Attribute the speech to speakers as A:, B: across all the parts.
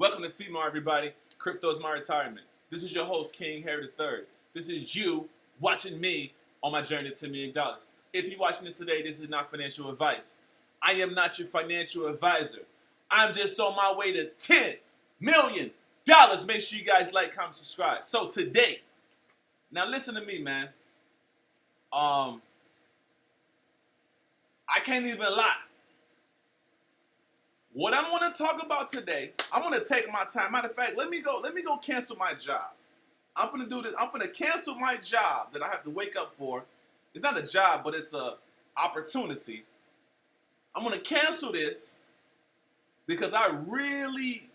A: Welcome to CMAR, everybody. Crypto is my retirement. This is your host, King Harry III. This is you watching me on my journey to $10 million. If you're watching this today, this is not financial advice. I am not your financial advisor. I'm just on my way to $10 million. Make sure you guys like, comment, subscribe. So today, now listen to me, man. I can't even lie. What I'm going to talk about today, I'm going to take my time. Matter of fact, let me go cancel my job. I'm going to do this. I'm going to cancel my job that I have to wake up for. It's not a job, but it's a opportunity. I'm going to cancel this because I really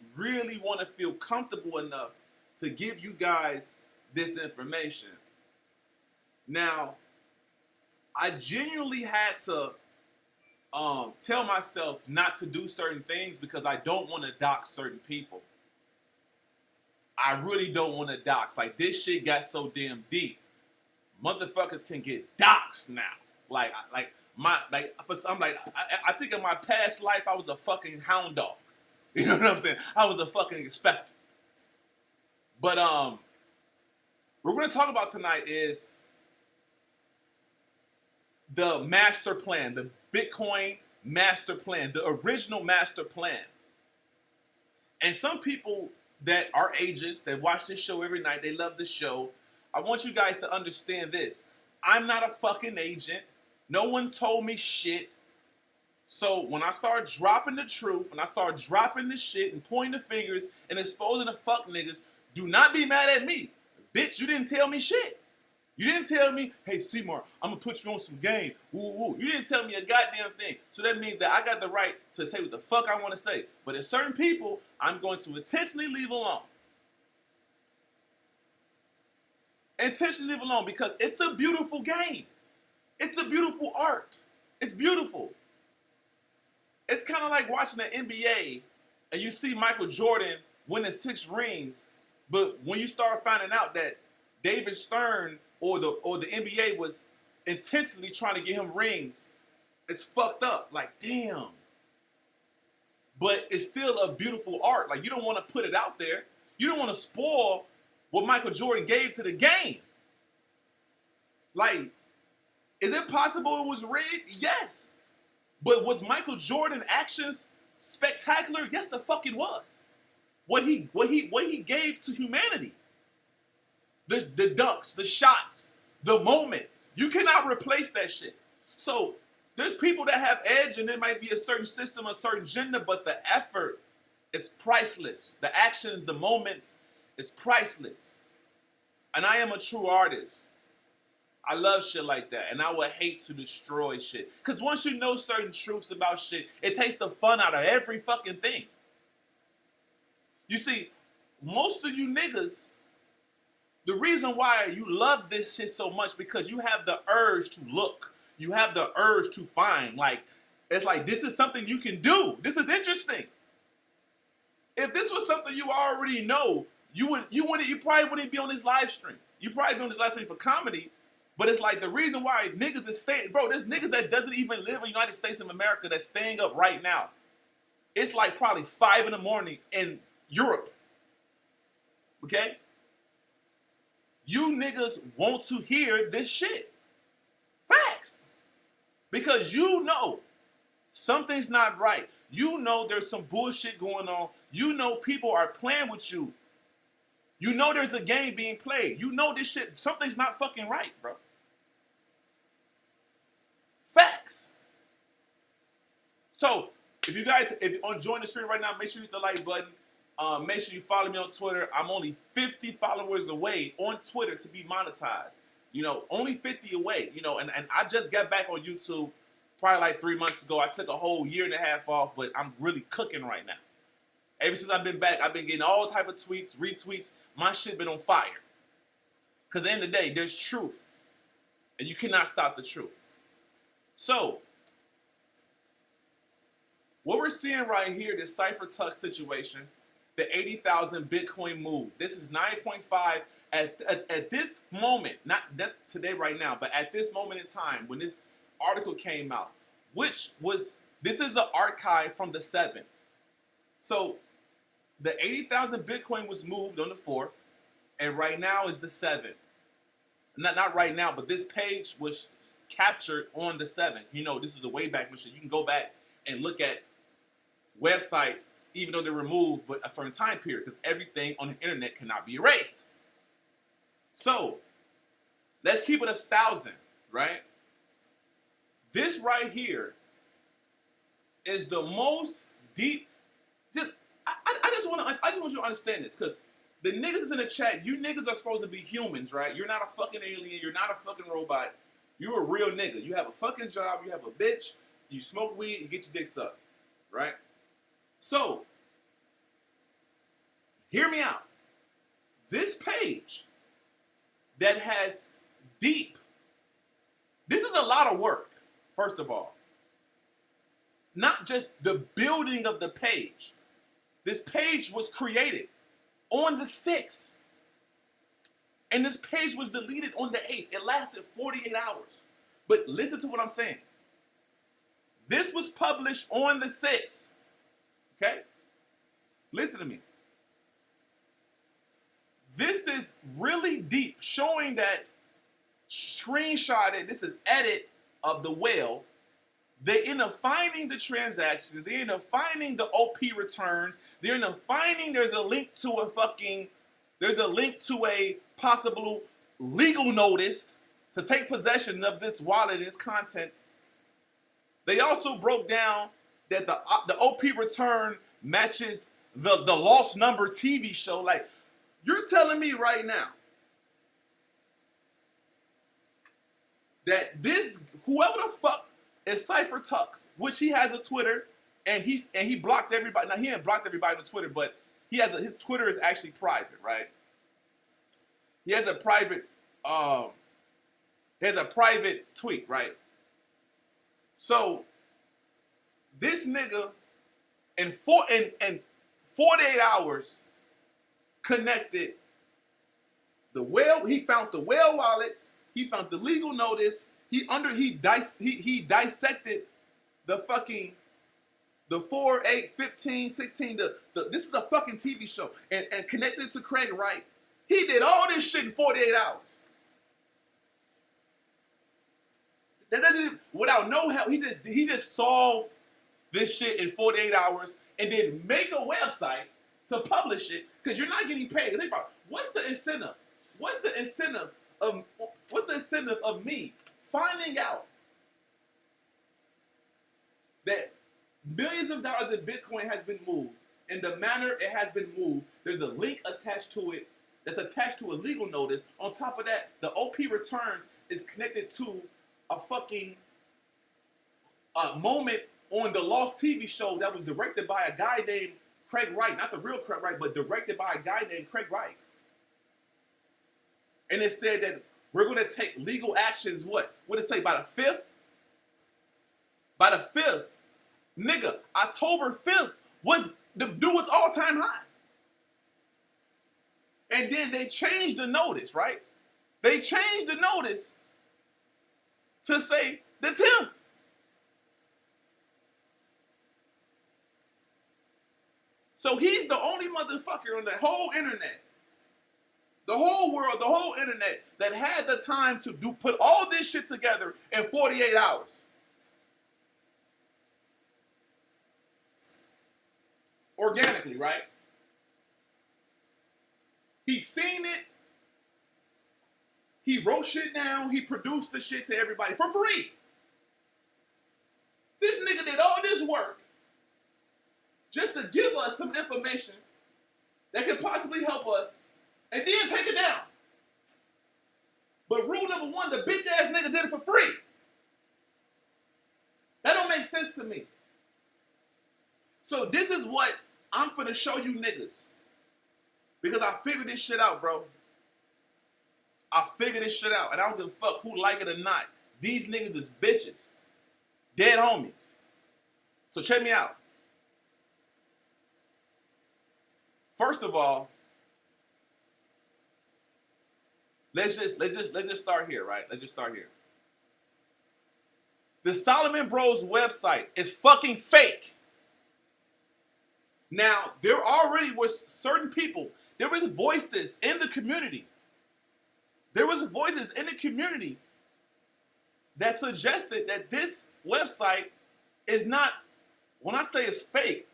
A: want to feel comfortable enough to give you guys this information. Now, I genuinely had to tell myself not to do certain things because I don't want to dox certain people. I really don't want to dox. Like, this shit got so damn deep. Motherfuckers can get doxed now. I think in my past life I was a fucking hound dog. You know what I'm saying? I was a fucking inspector. But what we're gonna talk about tonight is the master plan, the Bitcoin master plan, the original master plan. And some people that are agents that watch this show every night, they love the show. I want you guys to understand this. I'm not a fucking agent. No one told me shit. So when I start dropping the truth, and I start dropping the shit and pointing the fingers and exposing the fuck niggas, do not be mad at me. Bitch, you didn't tell me shit. You didn't tell me, hey, Seymour, I'm going to put you on some game. Woo. You didn't tell me a goddamn thing. So that means that I got the right to say what the fuck I want to say. But there's certain people I'm going to intentionally leave alone. Intentionally leave alone because it's a beautiful game. It's a beautiful art. It's beautiful. It's kind of like watching the NBA and you see Michael Jordan winning 6 rings, but when you start finding out that David Stern or the NBA was intentionally trying to get him rings, it's fucked up. Like, damn. But it's still a beautiful art. Like, you don't want to put it out there. You don't want to spoil what Michael Jordan gave to the game. Like, is it possible it was rigged? Yes. But was Michael Jordan's actions spectacular? Yes, the fuck it was. What he gave to humanity. The dunks, the shots, the moments. You cannot replace that shit. So there's people that have edge and there might be a certain system, a certain gender, but the effort is priceless. The actions, the moments is priceless. And I am a true artist. I love shit like that. And I would hate to destroy shit. Because once you know certain truths about shit, it takes the fun out of every fucking thing. You see, most of you niggas, the reason why you love this shit so much because you have the urge to look. You have the urge to find. Like, it's like, this is something you can do. This is interesting. If this was something you already know, you probably wouldn't be on this live stream. You probably be on this live stream for comedy. But it's like the reason why niggas is staying, bro, there's niggas that doesn't even live in the United States of America that's staying up right now. It's like probably 5 in the morning in Europe. Okay? You niggas want to hear this shit. Facts. Because you know something's not right. You know there's some bullshit going on. You know people are playing with you. You know there's a game being played. You know this shit, something's not fucking right, bro. Facts. So, if you're enjoying the stream right now, make sure you hit the like button. Make sure you follow me on Twitter. I'm only 50 followers away on Twitter to be monetized. You know, only 50 away. You know, and I just got back on YouTube probably like 3 months ago. I took a whole year and a half off, but I'm really cooking right now. Ever since I've been back, I've been getting all type of tweets, retweets. My shit been on fire. Because at the end of the day, there's truth. And you cannot stop the truth. So, what we're seeing right here, this Cyberpunk situation, the 80,000 Bitcoin move. This is 9.5 at this moment, not that today right now, but at this moment in time when this article came out, this is an archive from the 7th. So The 80,000 Bitcoin was moved on the 4th, and right now is the 7th. Not right now, but this page was captured on the 7th. You know, this is a way back machine. You can go back and look at websites, even though they're removed, but a certain time period, because everything on the internet cannot be erased. So, let's keep it 1,000, right? This right here is the most deep. I just want you to understand this, because the niggas is in the chat. You niggas are supposed to be humans, right? You're not a fucking alien. You're not a fucking robot. You're a real nigga. You have a fucking job. You have a bitch. You smoke weed. You get your dick sucked, right? So, hear me out. This page that has deep. This is a lot of work, first of all. Not just the building of the page. This page was created on the 6th. And this page was deleted on the 8th. It lasted 48 hours. But listen to what I'm saying. This was published on the 6th. Okay? Listen to me. This is really deep, showing that screenshotted, this is edit of the whale. They end up finding the transactions. They end up finding the OP returns. They end up finding there's a link to a possible legal notice to take possession of this wallet and its contents. They also broke down that the OP return matches the Lost Number TV show. Like, you're telling me right now that this, whoever the fuck is Cyberpunks, which he has a Twitter, and he blocked everybody. Now, he ain't blocked everybody on Twitter, but his Twitter is actually private, right? He has a private tweet, right? So this nigga in 48 hours connected the whale. He found the whale wallets. He found the legal notice. He dissected the 4, 8, 15, 16. This is a fucking TV show, and connected it to Craig Wright. He did all this shit in 48 hours. That doesn't, without no help. He just solved this shit in 48 hours and then make a website to publish it, because you're not getting paid. Think about it. What's the incentive? What's the incentive of me finding out that millions of dollars in Bitcoin has been moved in the manner it has been moved? There's a link attached to it that's attached to a legal notice. On top of that, the OP returns is connected to a fucking moment on the Lost TV show that was directed by a guy named Craig Wright. Not the real Craig Wright, but directed by a guy named Craig Wright. And it said that we're going to take legal actions, what did it say, by the 5th? By the 5th. Nigga, October 5th was the newest all-time high. And then they changed the notice, right? They changed the notice to say the 10th. So he's the only motherfucker on the whole internet, the whole world, the whole internet, that had the time to put all this shit together in 48 hours. Organically, right? He's seen it. He wrote shit down. He produced the shit to everybody for free. This nigga did all this work just to give us some information that could possibly help us, and then take it down. But rule number one, the bitch ass nigga did it for free. That don't make sense to me. So this is what I'm finna show you niggas. Because I figured this shit out, bro. I figured this shit out. And I don't give a fuck who like it or not. These niggas is bitches. Dead homies. So check me out. First of all, let's just start here, right? Let's just start here. The Salomon Bros website is fucking fake. Now, there already was certain people, there was voices in the community. There was voices in the community that suggested that this website is not, when I say it's fake,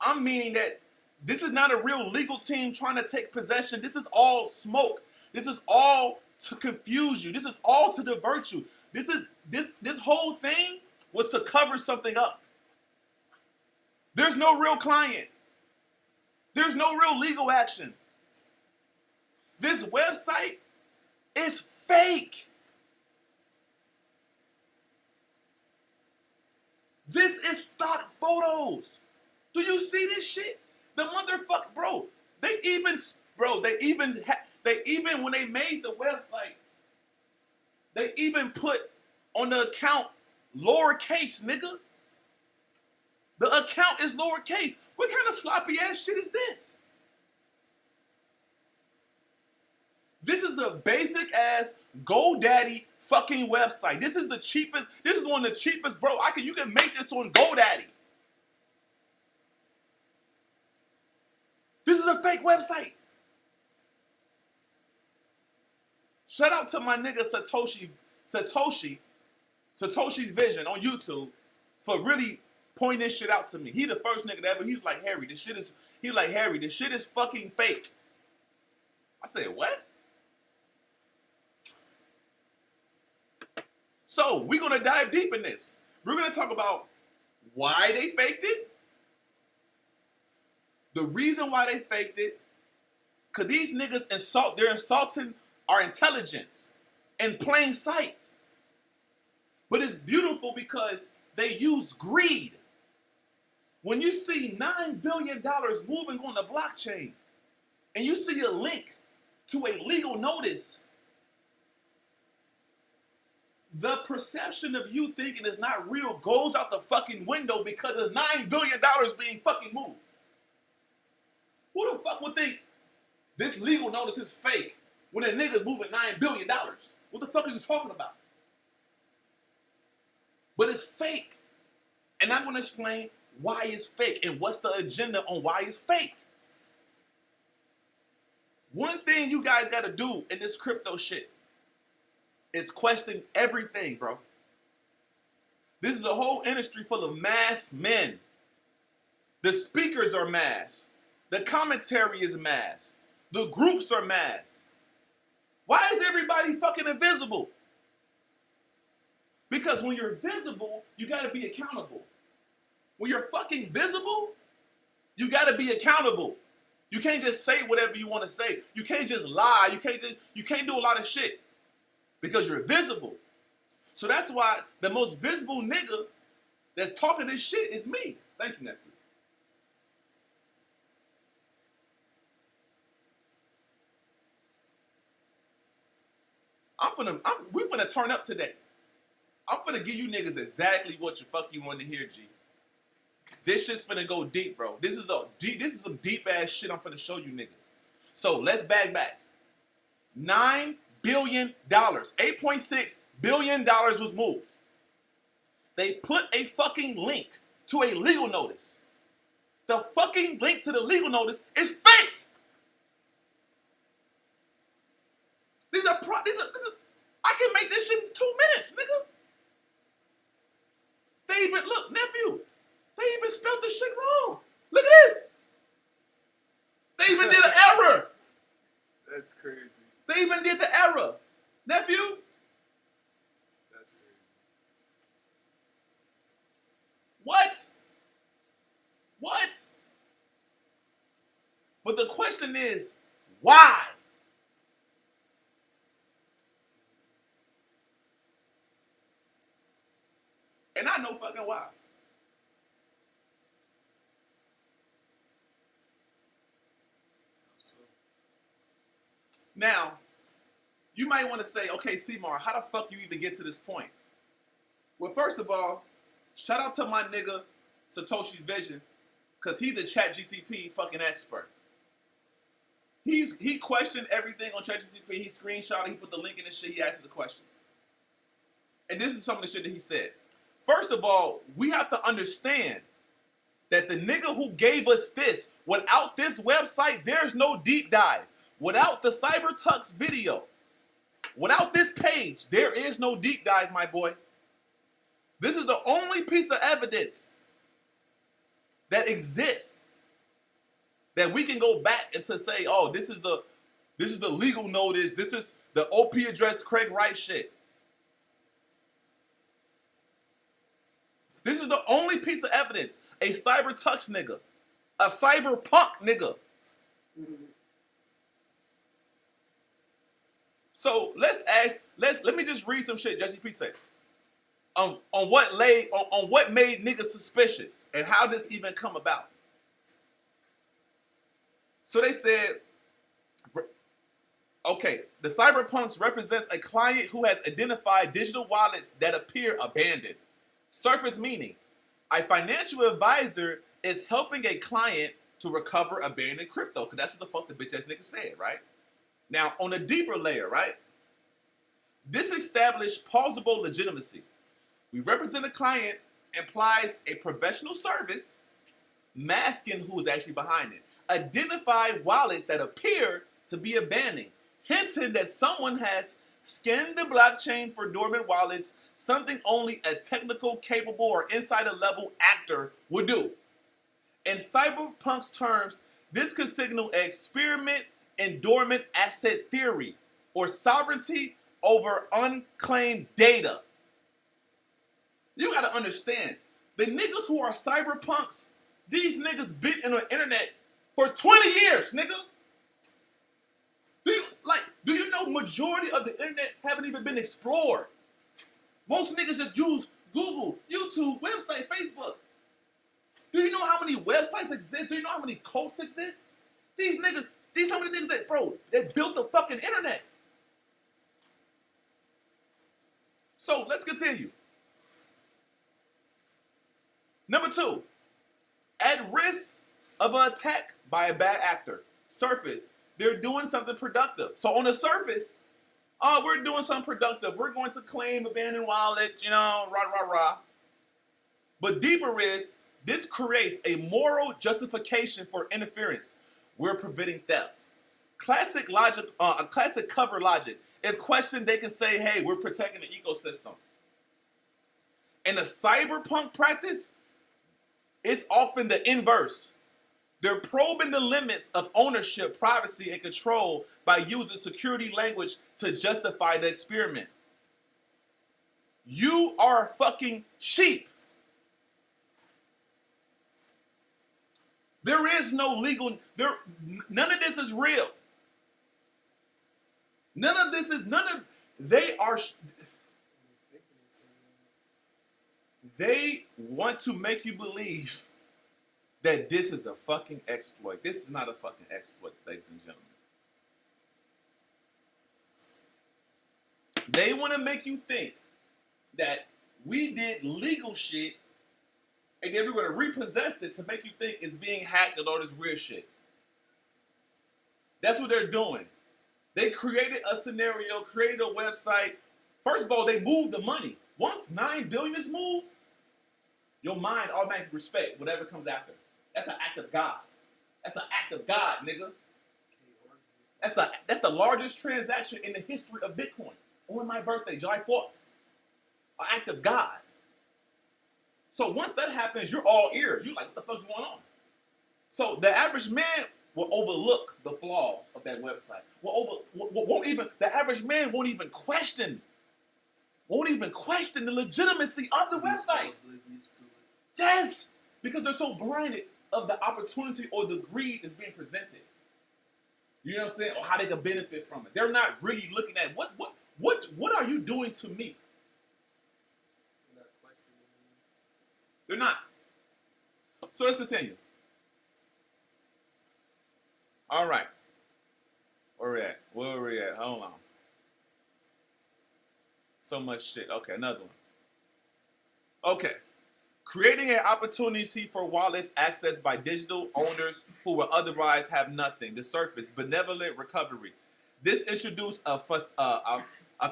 A: I'm meaning that this is not a real legal team trying to take possession. This is all smoke. This is all to confuse you. This is all to divert you. This whole thing was to cover something up. There's no real client. There's no real legal action. This website is fake. This is stock photos. Do you see this shit? The motherfucker, bro. They even when they made the website, they even put on the account lowercase, nigga. The account is lowercase. What kind of sloppy ass shit is this? This is a basic ass GoDaddy fucking website. This is the cheapest. This is one of the cheapest, bro. You can make this on GoDaddy. This is a fake website. Shout out to my nigga Satoshi's Vision on YouTube for really pointing this shit out to me. He the first nigga that ever, he was like, Harry, this shit is fucking fake. I said, what? So we're gonna dive deep in this. We're gonna talk about why they faked it, the reason why they faked it, because these niggas they're insulting our intelligence in plain sight. But it's beautiful because they use greed. When you see $9 billion moving on the blockchain and you see a link to a legal notice, the perception of you thinking it's not real goes out the fucking window because there's $9 billion being fucking moved. Who the fuck would think this legal notice is fake when a nigga's moving $9 billion? What the fuck are you talking about? But it's fake. And I'm going to explain why it's fake and what's the agenda on why it's fake. One thing you guys got to do in this crypto shit is question everything, bro. This is a whole industry full of masked men. The speakers are masked. The commentary is masked. The groups are masked. Why is everybody fucking invisible? Because when you're visible, you gotta be accountable. When you're fucking visible, you gotta be accountable. You can't just say whatever you want to say. You can't just lie. You can't do a lot of shit because you're visible. So that's why the most visible nigga that's talking this shit is me. Thank you, nephew. We finna turn up today. I'm finna give you niggas exactly what the fuck you want to hear, G. This shit's finna go deep, bro. This is some deep ass shit I'm finna show you niggas. So let's back. $9 billion, $8.6 billion was moved. They put a fucking link to a legal notice. The fucking link to the legal notice is fake. I can make this shit in 2 minutes, nigga. Look, nephew, they even spelled this shit wrong. Look at this. They even did an error.
B: That's crazy.
A: They even did the error. Nephew.
B: That's crazy.
A: What? But the question is, why? And I know fucking why. Now, you might want to say, okay, Seymour, how the fuck you even get to this point? Well, first of all, shout out to my nigga Satoshi's Vision, because he's a ChatGTP fucking expert. He questioned everything on ChatGTP. He screenshot it. He put the link in his shit. He asked the question. And this is some of the shit that he said. First of all, we have to understand that the nigga who gave us this, without this website, there's no deep dive. Without the Cyberpunks video, without this page, there is no deep dive, my boy. This is the only piece of evidence that exists that we can go back and to say, oh, this is the legal notice, this is the OP address Craig Wright shit. This is the only piece of evidence. A Cyberpunks nigga. A Cyberpunk nigga. So let me just read some shit Jesse P said. On what made niggas suspicious and how this even come about. So they said, okay, the Cyberpunks represents a client who has identified digital wallets that appear abandoned. Surface meaning, a financial advisor is helping a client to recover abandoned crypto, because that's what the fuck the bitch ass nigga said, right? Now, on a deeper layer, right? This established plausible legitimacy. We represent a client implies a professional service, masking who is actually behind it. Identify wallets that appear to be abandoned, hinting that someone has scanned the blockchain for dormant wallets, something only a technical, capable, or insider-level actor would do. In Cyberpunk's terms, this could signal an experiment in dormant asset theory, or sovereignty over unclaimed data. You gotta understand, the niggas who are Cyberpunks, these niggas been in the internet for 20 years, nigga. Do you know majority of the internet haven't even been explored? Most niggas just use Google, YouTube, website, Facebook. Do you know how many websites exist? Do you know how many cults exist? These some of the niggas that built the fucking internet. So let's continue. Number 2, at risk of an attack by a bad actor. Surface, they're doing something productive. So on the surface, oh, we're doing something productive. We're going to claim abandoned wallets, rah, rah, rah. But deeper is, this creates a moral justification for interference. We're preventing theft. Classic logic, a classic cover logic. If questioned, they can say, hey, we're protecting the ecosystem. In a cyberpunk practice, it's often the inverse. They're probing the limits of ownership, privacy, and control by using security language to justify the experiment. You are a fucking sheep. There is no legal, none of this is real. They want to make you believe that this is a fucking exploit. This is not a fucking exploit, ladies and gentlemen. They want to make you think that we did legal shit and then we're going to repossess it to make you think it's being hacked and all this weird shit. That's what they're doing. They created a scenario, created a website. First of all, they moved the money. Once $9 billion is moved, your mind automatically respect whatever comes after. That's an act of God. That's an act of God, nigga. That's the largest transaction in the history of Bitcoin. On my birthday, July 4th. An act of God. So once that happens, you're all ears. You're like, what the fuck's going on? So the average man will overlook the flaws of that website. The average man won't even question the legitimacy of the website. Yes, because they're so blinded of the opportunity or the greed that's being presented. You know what I'm saying? Or how they can benefit from it. They're not really looking at what are you doing to me? They're not. So let's continue. All right. Where we at? Hold on. So much shit. Okay, another one. Okay. Creating an opportunity for wallets accessed by digital owners who will otherwise have nothing. The surface, benevolent recovery. This introduced a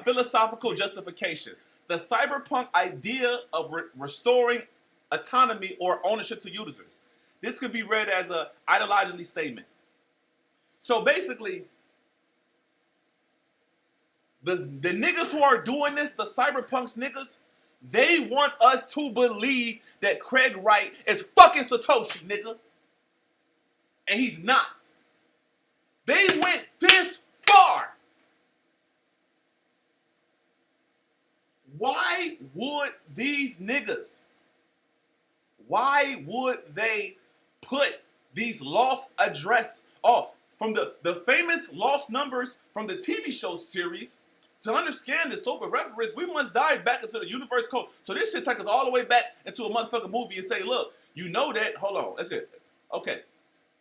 A: philosophical justification. The cyberpunk idea of restoring autonomy or ownership to users. this could be read as a ideologically statement. So basically, the niggas who are doing this, the Cyberpunks niggas, they want us to believe that Craig Wright is fucking Satoshi, nigga. And he's not. They went this far. Why would these niggas, why would they put these lost address, from the famous lost numbers from the TV show series? To understand this open reference, we must dive back into the universe code. So this shit take us all the way back into a motherfucking movie and say, look, you know that, hold on, let's get, okay.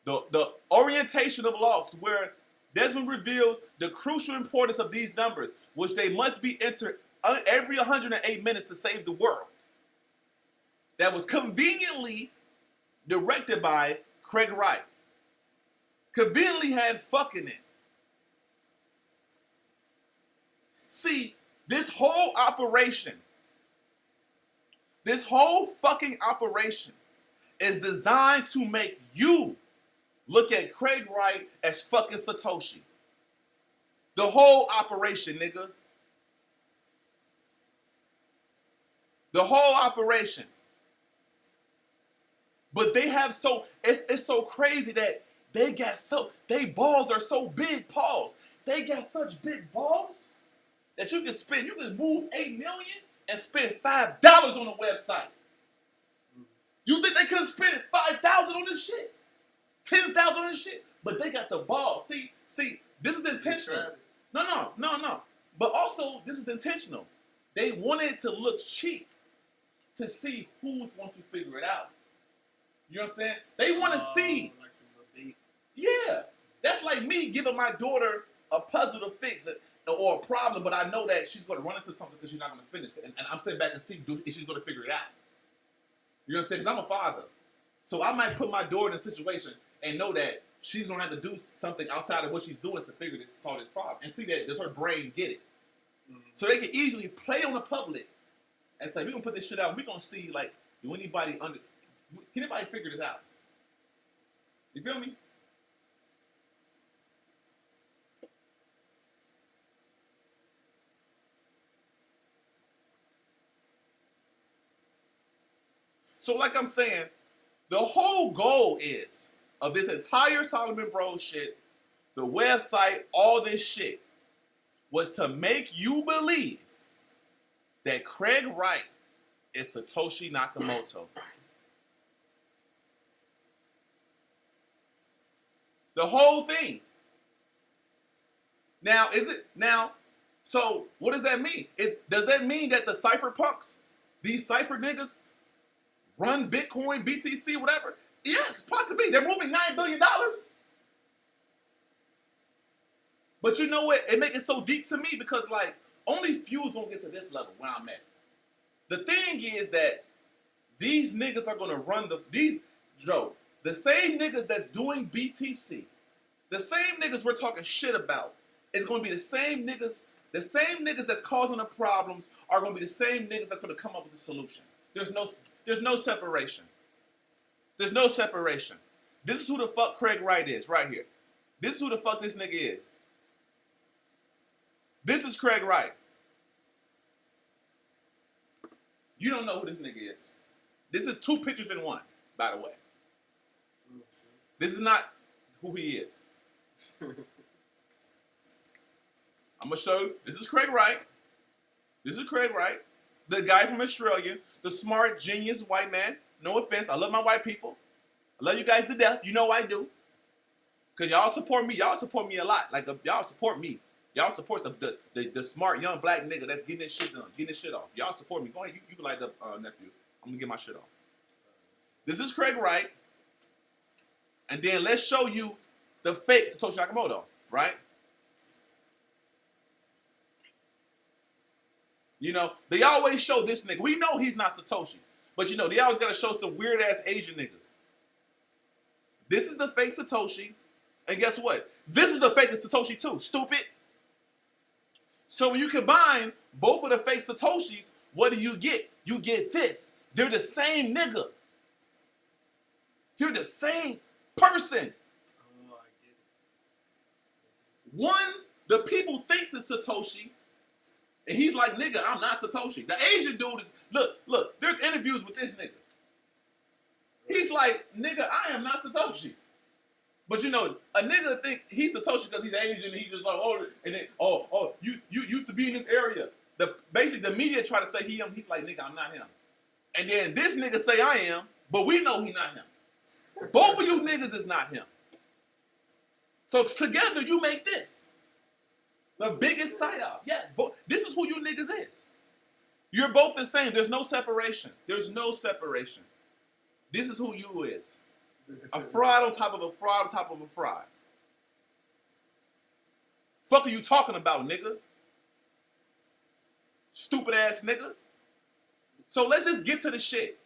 A: The orientation of lost, where Desmond revealed the crucial importance of these numbers, which they must be entered every 108 minutes to save the world. That was conveniently directed by Craig Wright. Conveniently had fucking it. See, this whole fucking operation is designed to make you look at Craig Wright as fucking Satoshi. The whole operation, nigga. The whole operation. But they have it's so crazy that they balls are so big, pause. They got such big balls that you can move 8 million and spend $5 on a website. You think they couldn't spend 5,000 on this shit? 10,000 on this shit? But they got the balls. See, this is intentional. No. But also, this is intentional. They wanted it to look cheap to see who's going to figure it out. You know what I'm saying? They want to see.
B: Like some debate.
A: Yeah. That's like me giving my daughter a puzzle to fix it or a problem, but I know that she's going to run into something because she's not going to finish it. And I'm sitting back and see if she's going to figure it out. You know what I'm saying? Because I'm a father. So I might put my daughter in a situation and know that she's going to have to do something outside of what she's doing to solve this problem. And see that does her brain get it? Mm-hmm. So they can easily play on the public and say, we're going to put this shit out. We're going to see, like, can anybody figure this out? You feel me? So like I'm saying, the whole goal is of this entire Salomon Bros shit, the website, all this shit, was to make you believe that Craig Wright is Satoshi Nakamoto. The whole thing. So what does that mean? Does that mean that the cypherpunks, these cypher niggas, run Bitcoin, BTC, whatever? Yes, possibly. They're moving $9 billion. But you know what? It makes it so deep to me because, like, only few's gonna get to this level where I'm at. The thing is that these niggas are gonna run the same niggas that's doing BTC, the same niggas we're talking shit about, is gonna be the same niggas that's causing the problems are gonna be the same niggas that's gonna come up with the solution. There's no separation. There's no separation. This is who the fuck Craig Wright is, right here. This is who the fuck this nigga is. This is Craig Wright. You don't know who this nigga is. This is 2 pictures in one, by the way. This is not who he is. I'm gonna show you. This is Craig Wright. This is Craig Wright. The guy from Australia, the smart, genius white man. No offense, I love my white people. I love you guys to death. You know I do. Because y'all support me. Y'all support me a lot. Like, y'all support me. Y'all support the smart young black nigga that's getting this shit done, getting this shit off. Y'all support me. Go ahead, you can light up, nephew. I'm gonna get my shit off. This is Craig Wright. And then let's show you the fake Satoshi Nakamoto, right? You know, they always show this nigga. We know he's not Satoshi. But you know, they always gotta show some weird ass Asian niggas. This is the fake Satoshi. And guess what? This is the fake Satoshi too, stupid. So when you combine both of the fake Satoshis, what do you get? You get this. They're the same nigga. They're the same person.
B: Oh, I get it.
A: One, the people thinks it's Satoshi, and he's like, nigga, I'm not Satoshi. The Asian dude is, look, there's interviews with this nigga. He's like, nigga, I am not Satoshi. But you know, a nigga think he's Satoshi because he's Asian and he's just like, oh, and then, you used to be in this area. Basically, the media try to say he him. He's like, nigga, I'm not him. And then this nigga say I am, but we know he not him. Both of you niggas is not him. So together you make this. The biggest psyop. Yes, this is who you niggas is. You're both the same. There's no separation. There's no separation. This is who you is. A fraud on top of a fraud on top of a fraud. Fuck are you talking about, nigga? Stupid ass nigga. So let's just get to the shit.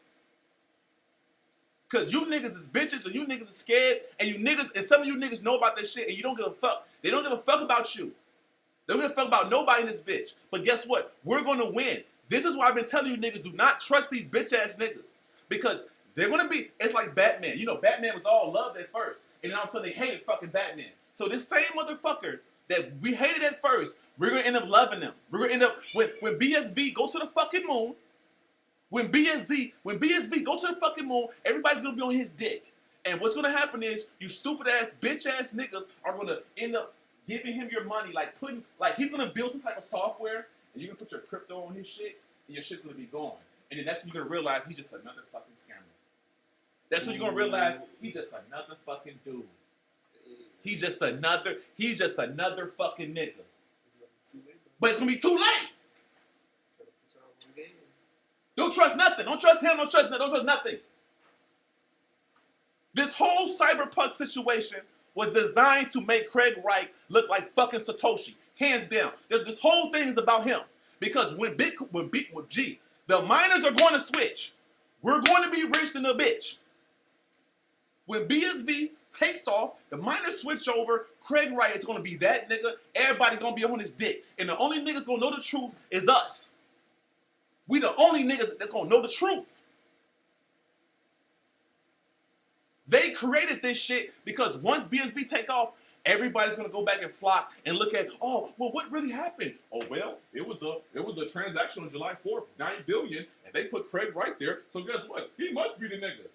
A: Cause you niggas is bitches and you niggas is scared and you niggas and some of you niggas know about this shit and you don't give a fuck. They don't give a fuck about you. They don't give a fuck about nobody in this bitch. But guess what? We're gonna win. This is why I've been telling you niggas, do not trust these bitch ass niggas. Because they're gonna be, it's like Batman. You know, Batman was all love at first. And then all of a sudden they hated fucking Batman. So this same motherfucker that we hated at first, we're gonna end up loving them. We're gonna end up, when BSV go to the fucking moon, when BSV go to the fucking moon, everybody's gonna be on his dick. And what's gonna happen is, you stupid ass, bitch ass niggas are gonna end up giving him your money, like he's gonna build some type of software, and you're gonna put your crypto on his shit, and your shit's gonna be gone. And then that's when you're gonna realize he's just another fucking scammer. That's when you're gonna realize he's just another fucking dude. He's just another fucking nigga. But it's gonna be too late. Don't trust nothing. Don't trust him. Don't trust nothing. This whole Cyberpunk situation was designed to make Craig Wright look like fucking Satoshi. Hands down. This whole thing is about him. Because when the miners are going to switch. We're going to be rich than a bitch. When BSV takes off, the miners switch over, Craig Wright is going to be that nigga. Everybody going to be on his dick. And the only niggas going to know the truth is us. We the only niggas that's gonna know the truth. They created this shit because once BSB take off, everybody's gonna go back and flock and look at, oh, well, what really happened? Oh, well, it was a transaction on July 4th, $9 billion, and they put Craig right there. So guess what? He must be the nigga.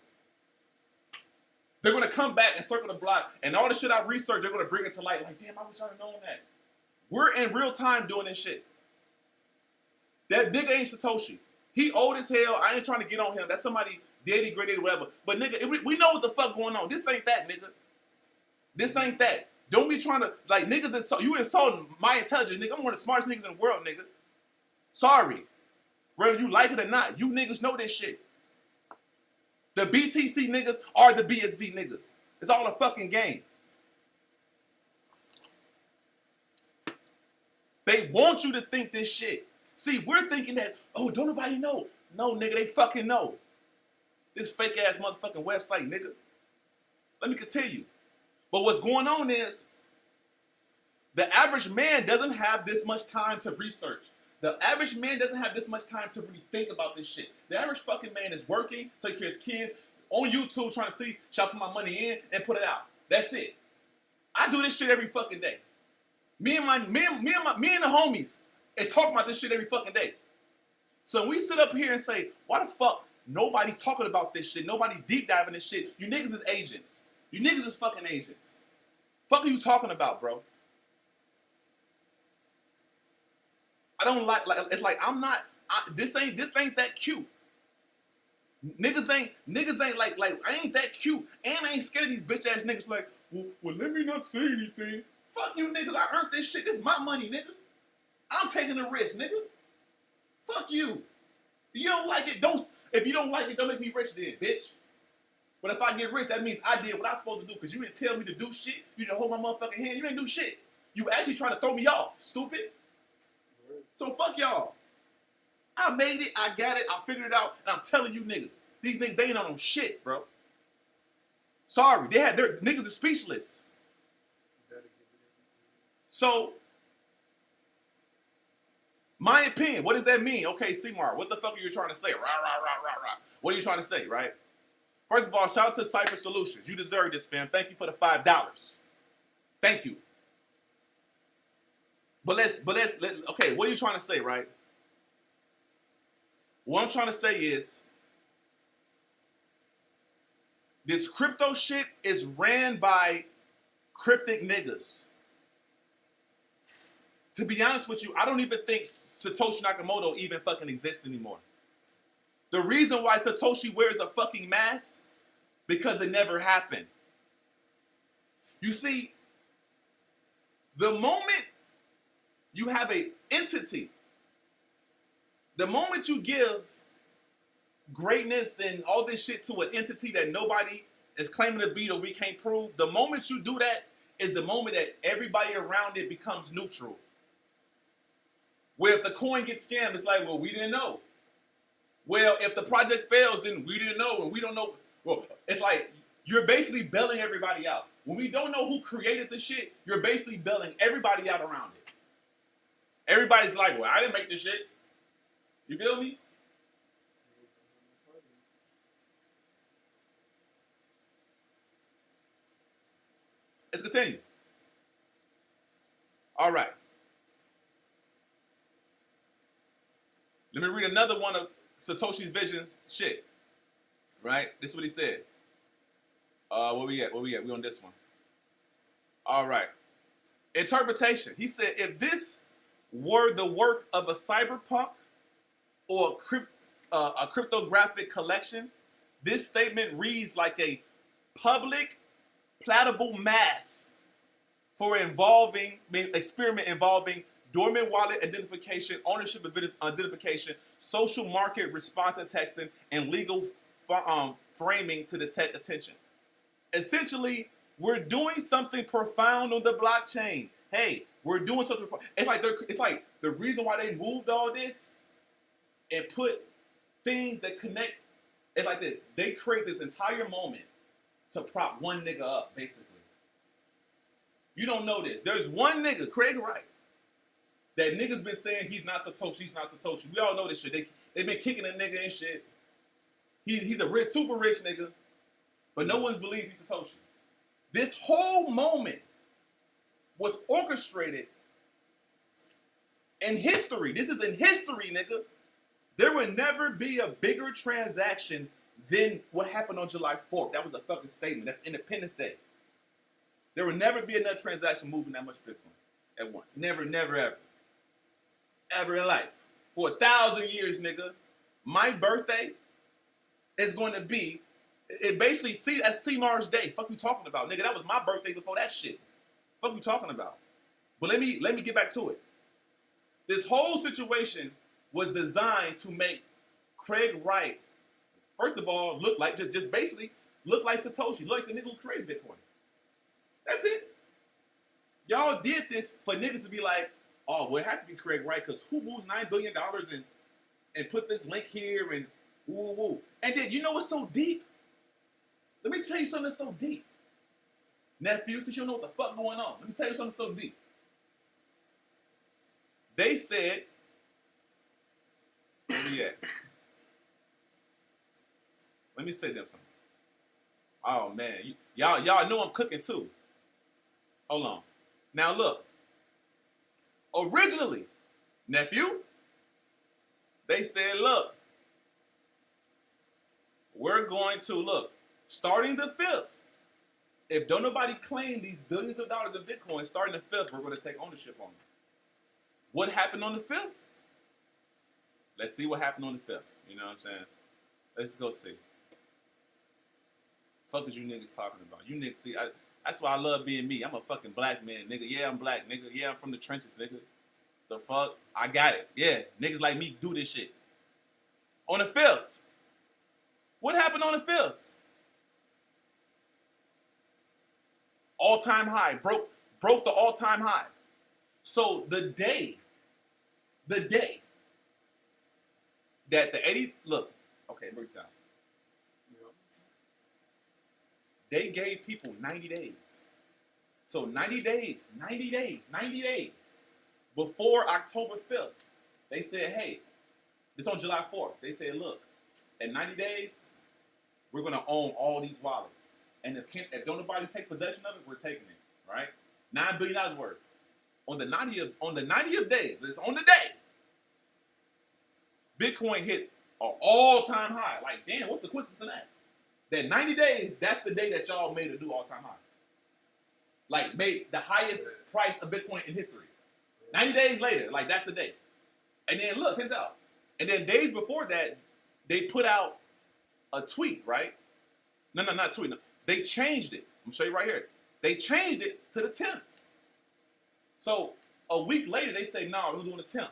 A: They're gonna come back and circle the block, and all the shit I researched, they're gonna bring it to light. Like, damn, I wish I'd have known that. We're in real time doing this shit. That nigga ain't Satoshi. He old as hell. I ain't trying to get on him. That's somebody dead, graded, whatever. But nigga, we know what the fuck going on. This ain't that, nigga. This ain't that. Don't be trying to, like, niggas, you insulting my intelligence, nigga. I'm one of the smartest niggas in the world, nigga. Sorry. Whether you like it or not, you niggas know this shit. The BTC niggas are the BSV niggas. It's all a fucking game. They want you to think this shit. See, we're thinking that, oh, don't nobody know. No, nigga, they fucking know. This fake ass motherfucking website, nigga. Let me continue. But what's going on is, the average man doesn't have this much time to research. The average man doesn't have this much time to really think about this shit. The average fucking man is working, taking care of his kids, on YouTube trying to see, should I put my money in and put it out. That's it. I do this shit every fucking day. Me and the homies is talking about this shit every fucking day. So when we sit up here and say, why the fuck nobody's talking about this shit, nobody's deep diving this shit, you niggas is agents. You niggas is fucking agents. Fuck are you talking about, bro? I don't like it's like this ain't that cute. Niggas ain't like I ain't that cute. And I ain't scared of these bitch ass niggas like, well let me not say anything. Fuck you niggas, I earned this shit. This is my money, nigga. I'm taking the risk, nigga. Fuck you. If you don't like it, if you don't like it, don't make me rich then, bitch. But if I get rich, that means I did what I was supposed to do, because you didn't tell me to do shit. You didn't hold my motherfucking hand. You didn't do shit. You actually trying to throw me off, stupid. So fuck y'all. I made it, I got it, I figured it out, and I'm telling you niggas, these niggas, they ain't on shit, bro. Sorry, their niggas are speechless. So, my opinion, what does that mean? Okay, Seymour, what the fuck are you trying to say? Rah, rah, rah, rah, rah. What are you trying to say, right? First of all, shout out to Cypher Solutions. You deserve this, fam. Thank you for the $5. Thank you. But let's okay, what are you trying to say, right? What I'm trying to say is this crypto shit is ran by cryptic niggas. To be honest with you, I don't even think Satoshi Nakamoto even fucking exists anymore. The reason why Satoshi wears a fucking mask, because it never happened. You see, the moment you have an entity, the moment you give greatness and all this shit to an entity that nobody is claiming to be that we can't prove, the moment you do that is the moment that everybody around it becomes neutral. Where if the coin gets scammed, it's like, well, we didn't know. Well, if the project fails, then we didn't know, and we don't know. Well, it's like you're basically bailing everybody out. When we don't know who created the shit, you're basically bailing everybody out around it. Everybody's like, well, I didn't make this shit. You feel me? Let's continue. All right. Let me read another one of Satoshi's visions shit. Right? This is what he said. Where we at? We on this one. All right. Interpretation. He said, if this were the work of a cyberpunk or a cryptographic collection, this statement reads like a public platable mass for experiment involving dormant wallet identification, ownership identification, social market response and texting, and legal framing to detect attention. Essentially, we're doing something profound on the blockchain. Hey, we're doing something. It's like the reason why they moved all this and put things that connect. It's like this. They create this entire moment to prop one nigga up, basically. You don't know this. There's one nigga, Craig Wright, that niggas been saying he's not Satoshi, he's not Satoshi. We all know this shit. They've been kicking a nigga and shit. He's a rich, super rich nigga, but no one believes he's Satoshi. This whole moment was orchestrated in history. This is in history, nigga. There will never be a bigger transaction than what happened on July 4th. That was a fucking statement. That's Independence Day. There will never be another transaction moving that much Bitcoin at once. Never, never, ever. Ever in life. For 1,000 years, nigga, my birthday is going to be, it basically, that's Seamar's Day. Fuck you talking about, nigga. That was my birthday before that shit. Fuck you talking about. But let me get back to it. This whole situation was designed to make Craig Wright, first of all, look like, just basically look like Satoshi, look like the nigga who created Bitcoin. That's it. Y'all did this for niggas to be like, oh, well, it had to be Craig Wright, because who moves $9 billion and put this link here and woo woo. And then, you know what's so deep? Let me tell you something that's so deep. Nephew, since you don't know what the fuck going on, let me tell you something so deep. They said, where we at? Let me say them something. Oh, man. Y'all know I'm cooking, too. Hold on. Now, look. Originally, nephew, they said, look, we're going to, look, starting the 5th, if don't nobody claim these billions of dollars of Bitcoin, starting the 5th, we're going to take ownership on it. What happened on the 5th? Let's see what happened on the 5th. You know what I'm saying? Let's go see. Fuck is you niggas talking about? You niggas see, that's why I love being me. I'm a fucking black man, nigga. Yeah, I'm black, nigga. Yeah, I'm from the trenches, nigga. The fuck? I got it. Yeah, niggas like me do this shit. On the 5th. What happened on the 5th? All-time high. Broke the all-time high. So the day that the 80, look, okay, breaks down. They gave people 90 days. So 90 days before October 5th. They said, hey, this on July 4th. They said, look, in 90 days, we're gonna own all these wallets. And if don't nobody take possession of it, we're taking it, right? $9 billion worth. On the 90th day, it's on the day, Bitcoin hit an all-time high. Like, damn, what's the coincidence in that? That 90 days, that's the day that y'all made a new all-time high. Like, made the highest price of Bitcoin in history. 90 days later, like, that's the day. And then, look, check this out. And then days before that, they put out a tweet, right? No, not a tweet. No. They changed it. I'm going to show you right here. They changed it to the 10th. So, a week later, they say, no, we're doing the 10th.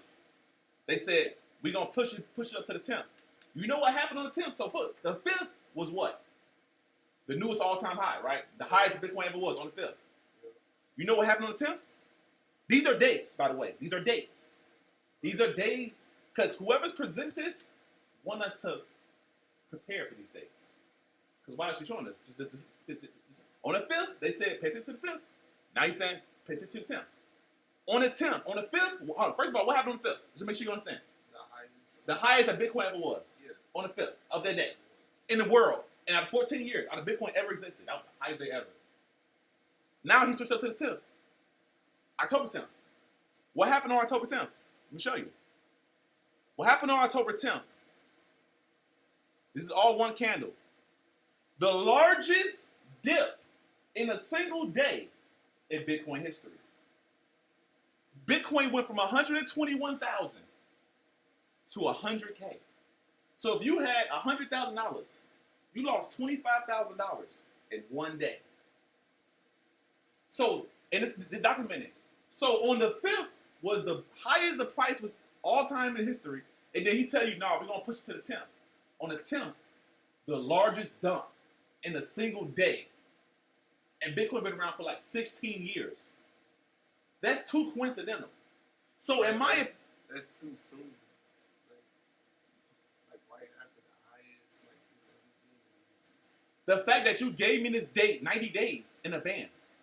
A: They said, we're going to push it up to the 10th. You know what happened on the 10th? So, the 5th was what? The newest all-time high, right? The highest Bitcoin ever was on the 5th. You know what happened on the 10th? These are dates, by the way. These are dates. These are days, because whoever's present this want us to prepare for these dates. Because why is she showing us? On the 5th, they said, pay attention to the 5th. Now he's saying, pay attention to the 10th. On the 10th, on the 5th, first of all, what happened on the 5th? Just make sure you understand. The highest that Bitcoin ever was. Yeah. On the 5th of that day. In the world. And out of 14 years, out of Bitcoin ever existed. That was the highest day ever. Now he switched up to the 10th. October 10th. What happened on October 10th? Let me show you. What happened on October 10th? This is all one candle. The largest dip in a single day in Bitcoin history. Bitcoin went from 121,000 to 100K. So if you had $100,000, you lost $25,000 in one day. So, and it's documented. So on the 5th was the highest the price was all time in history. And then he tell you, no, we're going to push it to the 10th. On the 10th, the largest dump in a single day. And Bitcoin been around for like 16 years. That's too coincidental. So am I...
B: That's too soon. Like right after the highest, like it's everything.
A: The fact that you gave me this date 90 days in advance,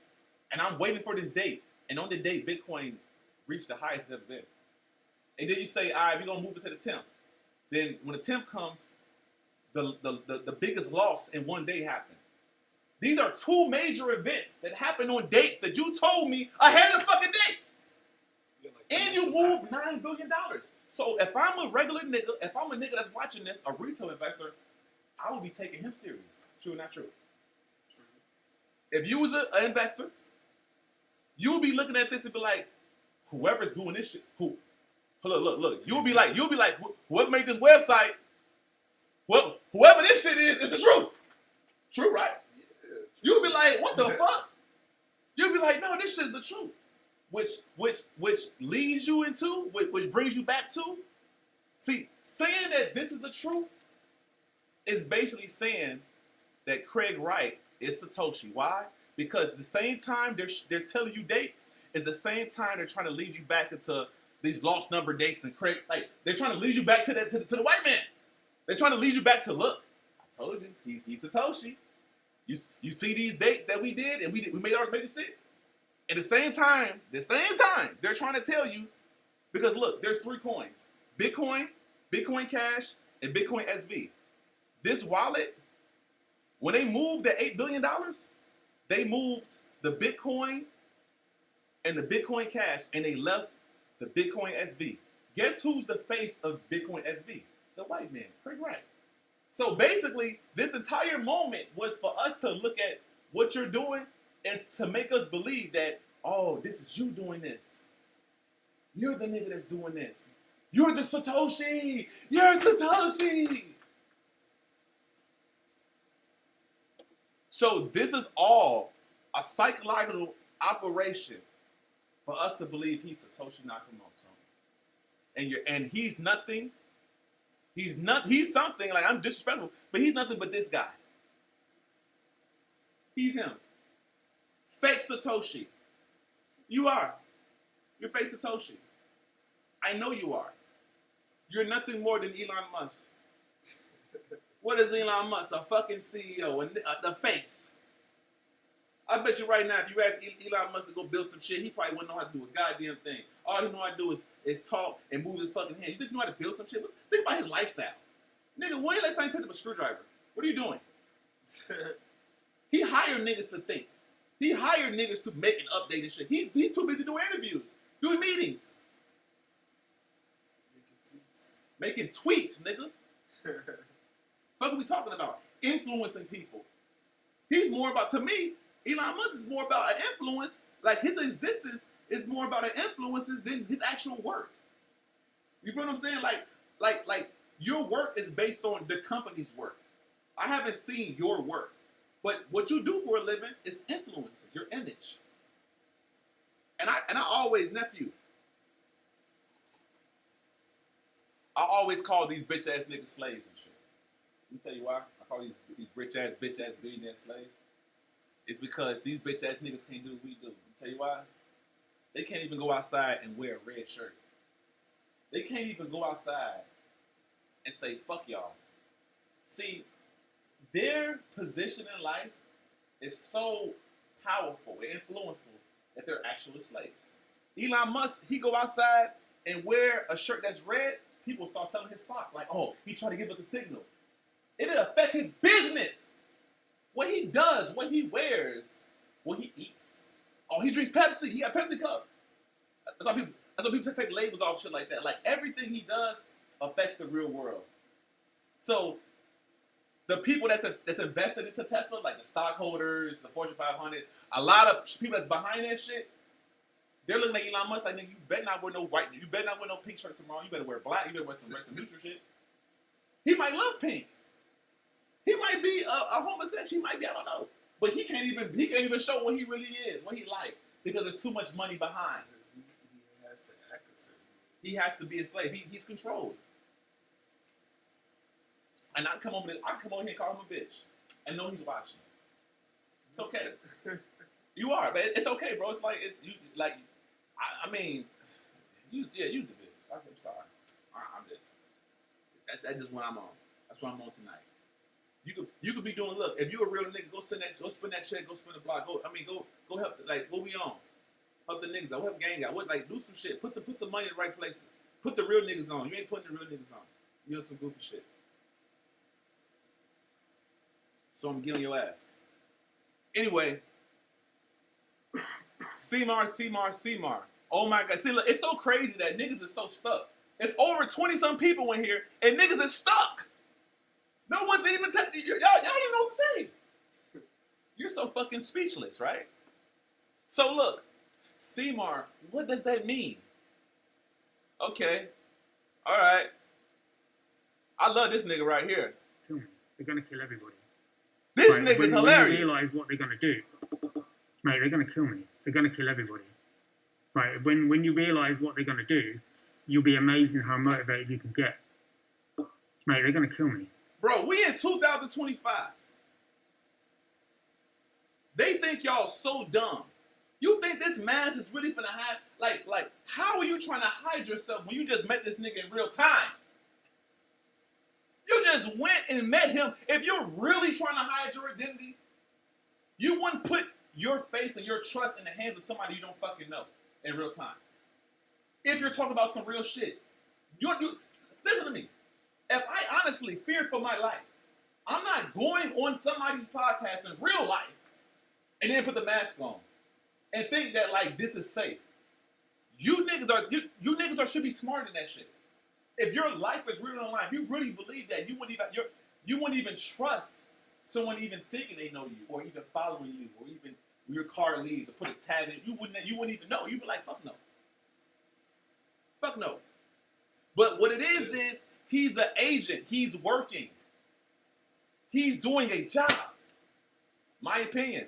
A: and I'm waiting for this date, and on the date, Bitcoin reached the highest it's ever been. And then you say, all right, we're going to move it to the 10th. Then when the 10th comes, the biggest loss in one day happened. These are two major events that happened on dates that you told me ahead of the fucking dates. Like, and you moved $9 billion. So if I'm a regular nigga, if I'm a nigga that's watching this, a retail investor, I would be taking him serious. True or not true? True. If you was an investor, you would be looking at this and be like, whoever's doing this shit, look. You'll be like, whoever made this website, whoever this shit is the truth. True, right? Yeah, you'll be like, what the fuck? You'll be like, no, this shit's the truth. Which leads you into, which brings you back to. See, saying that this is the truth is basically saying that Craig Wright is Satoshi. Why? Because the same time they're telling you dates is the same time they're trying to lead you back into these lost number dates and Craig, like they're trying to lead you back to the white man. They're trying to lead you back to, look, I told you, he's Satoshi. You see these dates that we did and we made ours make it sit. At the same time, they're trying to tell you, because look, there's three coins: Bitcoin, Bitcoin Cash, and Bitcoin SV. This wallet, when they moved the $8 billion, they moved the Bitcoin and the Bitcoin Cash, and they left the Bitcoin SV. Guess who's the face of Bitcoin SV? The white man, Craig Wright. So basically, this entire moment was for us to look at what you're doing and to make us believe that, oh, this is you doing this. You're the nigga that's doing this. You're the Satoshi. You're Satoshi. So this is all a psychological operation for us to believe he's Satoshi Nakamoto. And he's nothing. He's something, like, I'm disrespectful, but he's nothing but this guy. He's him. Fake Satoshi. You are. You're fake Satoshi. I know you are. You're nothing more than Elon Musk. What is Elon Musk? A fucking CEO, the face. I bet you right now, if you ask Elon Musk to go build some shit, he probably wouldn't know how to do a goddamn thing. All he know how to do is talk and move his fucking hands. You think you know how to build some shit? Think about his lifestyle. Nigga, when last time you picked up a screwdriver? What are you doing? He hired niggas to think. He hired niggas to make and update and shit. He's too busy doing interviews, doing meetings, making tweets, nigga. What are we talking about? Influencing people. He's more about, to me, Elon Musk is more about an influence. Like, his existence is more about an influences than his actual work. You feel what I'm saying? Like your work is based on the company's work. I haven't seen your work. But what you do for a living is influences your image. And I always, nephew, I always call these bitch ass niggas slaves and shit. Let me tell you why. I call these rich ass bitch ass billionaire slaves. It's because these bitch ass niggas can't do what we do. Let me tell you why. They can't even go outside and wear a red shirt. They can't even go outside and say, fuck y'all. See, their position in life is so powerful and influential that they're actual slaves. Elon Musk, he go outside and wear a shirt that's red, people start selling his stock. Like, oh, he trying to give us a signal. It'll affect his business. What he does, what he wears, what he eats. Oh, he drinks Pepsi. He got a Pepsi cup. That's why people take labels off shit like that. Like, everything he does affects the real world. So, the people that's invested into Tesla, like the stockholders, the Fortune 500, a lot of people that's behind that shit, they're looking at Elon Musk like, nigga, you better not wear no white, you better not wear no pink shirt tomorrow. You better wear black. You better wear some neutral shit. He might love pink. He might be a homosexual. He might be, I don't know. But he can't even show what he really is, what he like, because there's too much money behind.
B: He has to act a certain way.
A: He has to be a slave. He's controlled. And I come over here and call him a bitch, and know he's watching. It's okay. You are, but it's okay, bro. It's like I mean, use the bitch. I'm sorry. I'm just that's just what I'm on. That's what I'm on tonight. You could be doing. Look, if you a real nigga, go spin that check, go spin the block. Go help. Like, what we on? Help the niggas out. Help gang out. Do some shit. Put some money in the right places. Put the real niggas on. You ain't putting the real niggas on. You on some goofy shit. So I'm gonna get on your ass. Anyway, Seymour. Oh my God. See, look, it's so crazy that niggas is so stuck. It's over 20-some people in here, and niggas is stuck. No one's even telling you. Y'all don't know what to say. You're so fucking speechless, right? So look, Seymour, what does that mean? Okay. All right. I love this nigga right here.
C: They're gonna kill everybody.
A: This nigga's hilarious.
C: When you realise what they're gonna do, mate, they're gonna kill me. They're gonna kill everybody. Right? When you realise what they're gonna do, you'll be amazed how motivated you can get. Mate, they're gonna kill me.
A: Bro, we in 2025. They think y'all so dumb. You think this man is really finna hide? Like, how are you trying to hide yourself when you just met this nigga in real time? You just went and met him. If you're really trying to hide your identity, you wouldn't put your face and your trust in the hands of somebody you don't fucking know in real time. If you're talking about some real shit, you listen to me. If I honestly feared for my life, I'm not going on somebody's podcast in real life and then put the mask on and think that, like, this is safe. You niggas should be smarter than that shit. If your life is real online, if you really believe that, you wouldn't even trust someone even thinking they know you, or even following you, or even when your car leaves or put a tag in. You wouldn't even know. You'd be like, fuck no. Fuck no. But what it is he's an agent. He's working. He's doing a job. My opinion.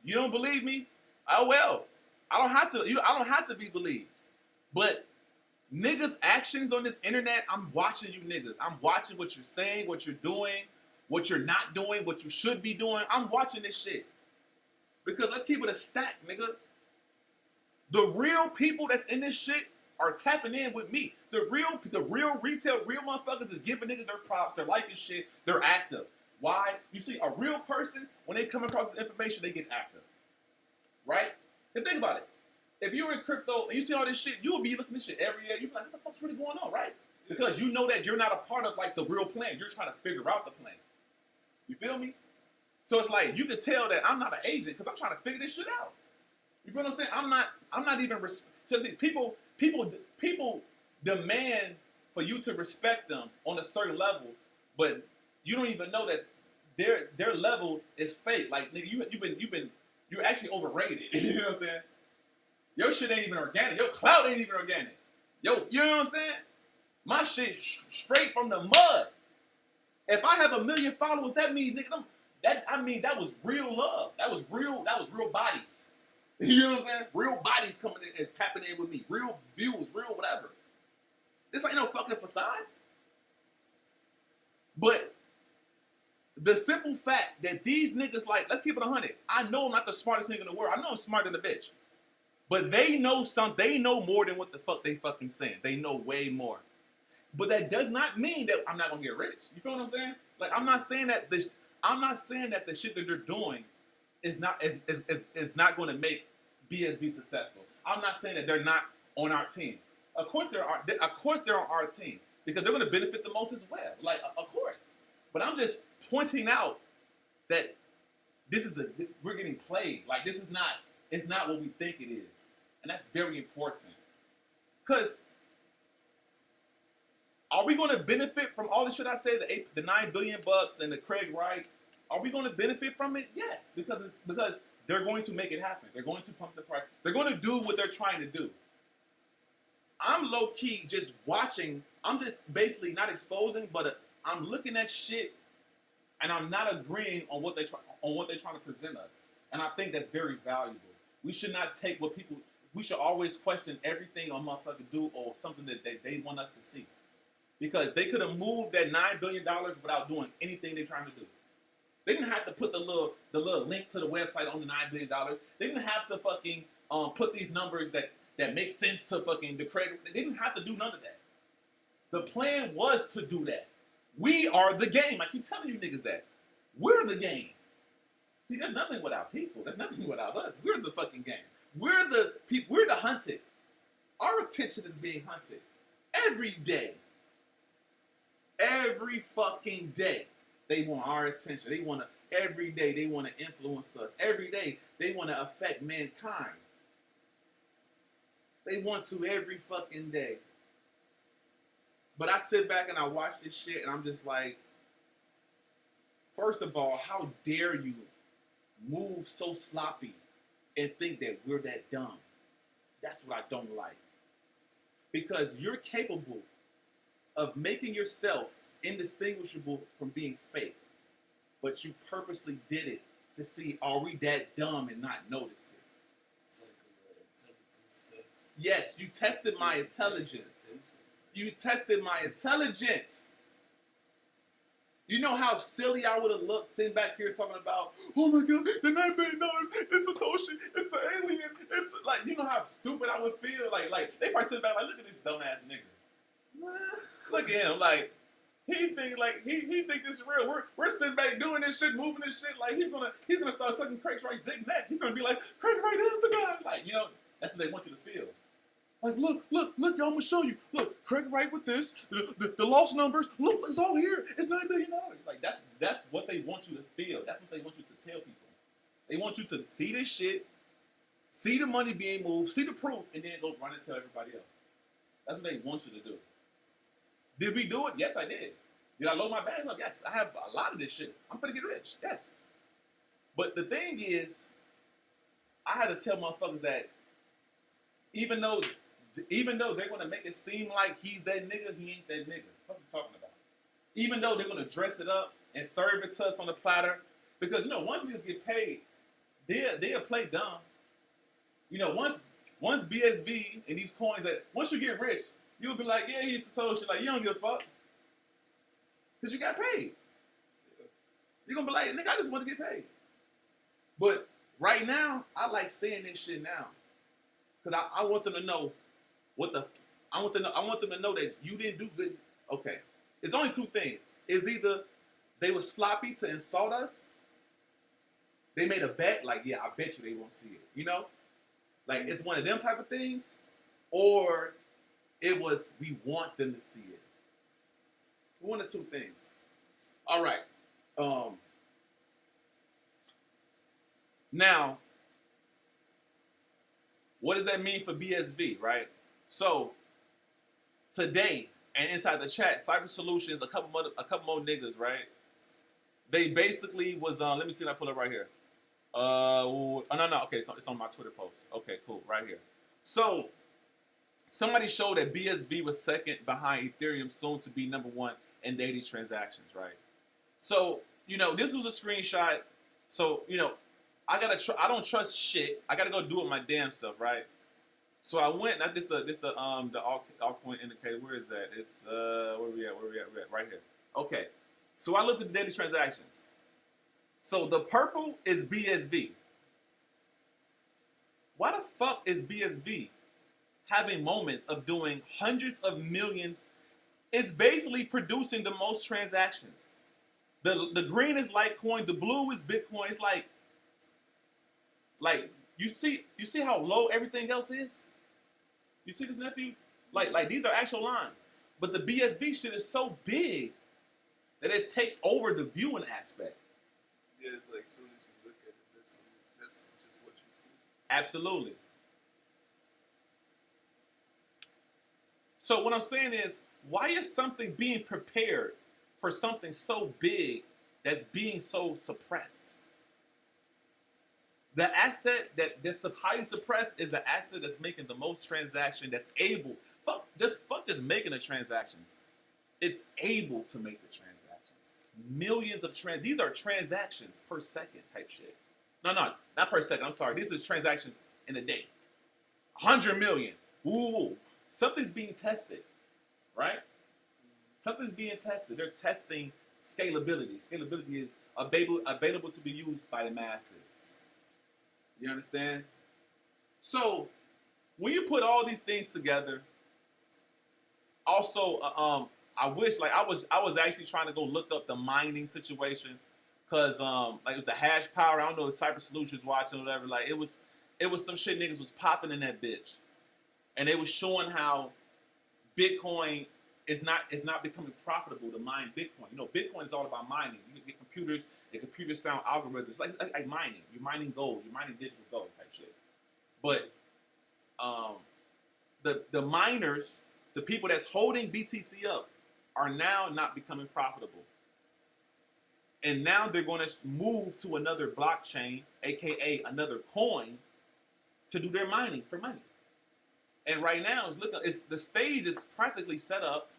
A: You don't believe me? Oh well. I don't have to be believed. But niggas' actions on this internet, I'm watching you niggas. I'm watching what you're saying, what you're doing, what you're not doing, what you should be doing. I'm watching this shit. Because let's keep it a stack, nigga. The real people that's in this shit are tapping in with me. The real retail, real motherfuckers is giving niggas their props. They're liking shit. They're active. Why? You see, a real person, when they come across this information, they get active. Right? And think about it. If you're in crypto and you see all this shit, you'll be looking at this shit every year. You'll be like, what the fuck's really going on, right? Because you know that you're not a part of, like, the real plan. You're trying to figure out the plan. You feel me? So it's like you could tell that I'm not an agent because I'm trying to figure this shit out. You feel what I'm saying? I'm not even so see, people demand for you to respect them on a certain level, but you don't even know that their level is fake. Like nigga, you're actually overrated. You know what I'm saying? Your shit ain't even organic. Your clout ain't even organic. Yo, you know what I'm saying? My shit straight from the mud. If I have 1 million followers, that means nigga, that was real love. That was real bodies. You know what I'm saying? Real bodies coming in and tapping in with me. Real views, real whatever. This ain't no fucking facade. But the simple fact that these niggas, like, let's keep it 100. I know I'm not the smartest nigga in the world. I know I'm smarter than a bitch. But they know they know more than what the fuck they fucking saying. They know way more. But that does not mean that I'm not gonna get rich. You feel what I'm saying? Like, I'm not saying that the shit that they're doing is not going to make BSV successful. I'm not saying that they're not on our team. Of course they're on our team because they're going to benefit the most as well. Like, of course. But I'm just pointing out that we're getting played. Like, it's not what we think it is, and that's very important. Because are we going to benefit from all the shit I say, the $9 billion and the Craig Wright? Are we going to benefit from it? Yes, because they're going to make it happen. They're going to pump the price. They're going to do what they're trying to do. I'm low key just watching. I'm just basically not exposing, but I'm looking at shit, and I'm not agreeing on what they're trying to present us. And I think that's very valuable. We should not take what people. We should always question everything a motherfucker do or something that they want us to see, because they could have moved that $9 billion without doing anything they're trying to do. They didn't have to put the little link to the website on the $9 billion. They didn't have to fucking put these numbers that make sense to fucking the credit. They didn't have to do none of that. The plan was to do that. We are the game. I keep telling you niggas that. We're the game. See, there's nothing without people. There's nothing without us. We're the fucking game. We're the people. We're the hunted. Our attention is being hunted every day. Every fucking day. They want our attention. Every day they want to influence us. Every day they want to affect mankind. They want to every fucking day. But I sit back and I watch this shit and I'm just like, first of all, how dare you move so sloppy and think that we're that dumb? That's what I don't like. Because you're capable of making yourself indistinguishable from being fake. But you purposely did it to see, are we that dumb and not notice it?
B: It's like an intelligence test.
A: Yes, you tested my intelligence. You tested my intelligence. You know how silly I would have looked sitting back here talking about, oh my God, the $9 billion, it's a Satoshi, it's an alien, it's like, you know how stupid I would feel? Like they probably sit back like, look at this dumbass nigga. Look at him, like, he think this is real. We're sitting back doing this shit, moving this shit, like he's gonna start sucking Craig Wright's dick next. He's gonna be like, Craig Wright is the guy. Like, you know, that's what they want you to feel. Like, look, y'all, I'm gonna show you. Look, Craig Wright with this, the lost numbers, look, it's all here. It's $9 billion. Like, that's what they want you to feel. That's what they want you to tell people. They want you to see this shit, see the money being moved, see the proof, and then go run and tell everybody else. That's what they want you to do. Did we do it? Yes, I did. Did I load my bags up? Yes. I have a lot of this shit. I'm gonna get rich. Yes. But the thing is, I had to tell motherfuckers that even though they're gonna make it seem like he's that nigga, he ain't that nigga. What are you talking about? Even though they're gonna dress it up and serve it to us on the platter, because you know once niggas get paid, they'll play dumb. You know once BSV and these coins that once you get rich, you'll be like, yeah, he's Satoshi. Like, you don't give a fuck. Because you got paid. You're going to be like, nigga, I just want to get paid. But right now, I like saying this shit now. Because I want them to know I want them to know that you didn't do good. Okay. It's only two things. It's either they were sloppy to insult us. They made a bet, like, yeah, I bet you they won't see it. You know? Like, it's one of them type of things. Or it was, we want them to see it. One of two things. All right. Now, what does that mean for BSV, right? So today, and inside the chat, Cyber Solutions, a couple more niggas, right? They basically was let me see if I pull it right here. Oh no, okay, so it's on my Twitter post. Okay, cool, right here. So somebody showed that BSV was second behind Ethereum, soon to be number one in daily transactions, right? So, this was a screenshot. So, I don't trust shit. I gotta go do it my damn self, right? So I went, and this the altcoin indicator. Where is that? It's where we at? Right here. Okay. So I looked at the daily transactions. So the purple is BSV. Why the fuck is BSV having moments of doing hundreds of millions? It's basically producing the most transactions. The green is Litecoin, the blue is Bitcoin. It's like you see how low everything else is? You see this, nephew? Like these are actual lines. But the BSV shit is so big that it takes over the viewing aspect.
B: Yeah, it's like as soon as you look at it, that's just what you see.
A: Absolutely. So what I'm saying is, why is something being prepared for something so big that's being so suppressed? The asset that's highly suppressed is the asset that's making the most transaction, that's able, fuck just making the transactions. It's able to make the transactions. Millions of these are transactions per second type shit. No, not per second. I'm sorry. This is transactions in a day. 100 million. Ooh, something's being tested, right? Something's being tested. They're testing scalability. Scalability is available to be used by the masses. You understand? So when you put all these things together, also, I wish, like, I was actually trying to go look up the mining situation, cause like it was the hash power. I don't know if Cyber Solutions watching or whatever. Like it was some shit niggas was popping in that bitch, and they was showing how Bitcoin is not becoming profitable to mine Bitcoin. Bitcoin is all about mining. You get computers, and computers sound algorithms like mining. You're mining gold. You're mining digital gold type shit. But the miners, the people that's holding BTC up, are now not becoming profitable. And now they're going to move to another blockchain, aka another coin, to do their mining for money. And right now, the stage is practically set up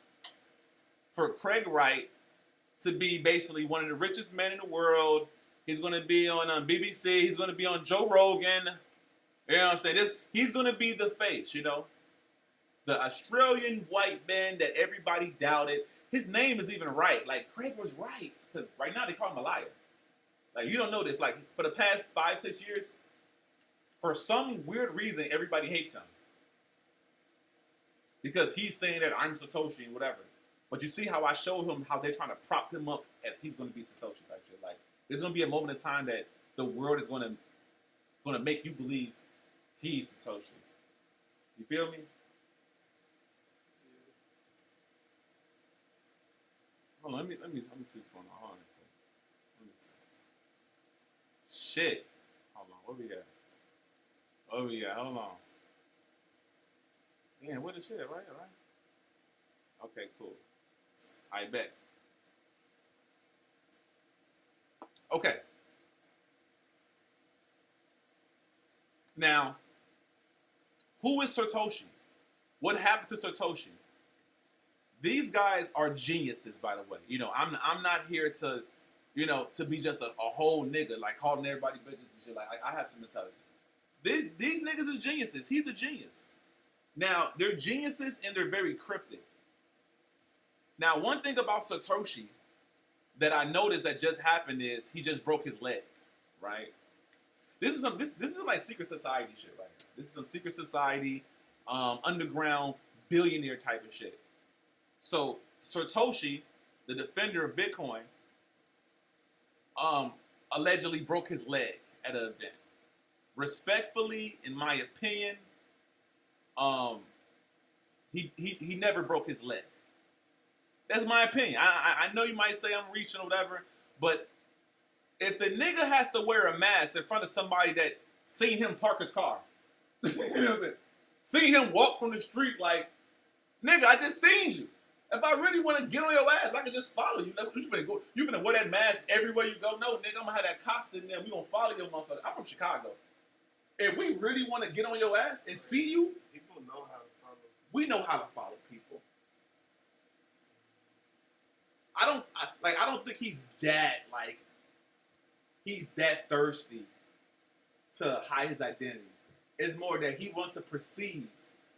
A: for Craig Wright to be basically one of the richest men in the world. He's going to be on BBC. He's going to be on Joe Rogan. You know what I'm saying? He's going to be the face, The Australian white man that everybody doubted. His name is even right. Like, Craig was right. Because right now they call him a liar. Like, you don't know this. Like, for the past 5-6 years, for some weird reason, everybody hates him. Because he's saying that I'm Satoshi and whatever. But you see how I showed him how they're trying to prop him up as he's going to be Satoshi type shit. Like, there's going to be a moment in time that the world is going to make you believe he's Satoshi. You feel me? Hold on, let me see what's going on. Hold on. Let me see. Shit. Hold on, what we got? Hold on. Damn, what the shit, right? Okay, cool. I bet. Okay. Now, who is Satoshi? What happened to Satoshi? These guys are geniuses, by the way. I'm not here to, to be just a whole nigga, like calling everybody bitches and shit. Like I have some intelligence. These niggas is geniuses. He's a genius. Now, they're geniuses and they're very cryptic. Now, one thing about Satoshi that I noticed that just happened is he just broke his leg, right? This is some like secret society shit right here. This is some secret society, underground billionaire type of shit. So Satoshi, the defender of Bitcoin, allegedly broke his leg at an event. Respectfully, in my opinion, he never broke his leg. That's my opinion. I know you might say I'm reaching or whatever, but If the nigga has to wear a mask in front of somebody that seen him park his car, you know what I'm saying? Seen him walk from the street like, nigga, I just seen you. If I really want to get on your ass, I can just follow you. You finna go. You finna wear that mask everywhere you go. No, nigga, I'm gonna have that cop sitting there. We gonna follow your motherfucker. I'm from Chicago. If we really want to get on your ass and see you,
B: People know how to follow.
A: we know how to follow people. I don't think he's that thirsty to hide his identity. It's more that he wants to perceive.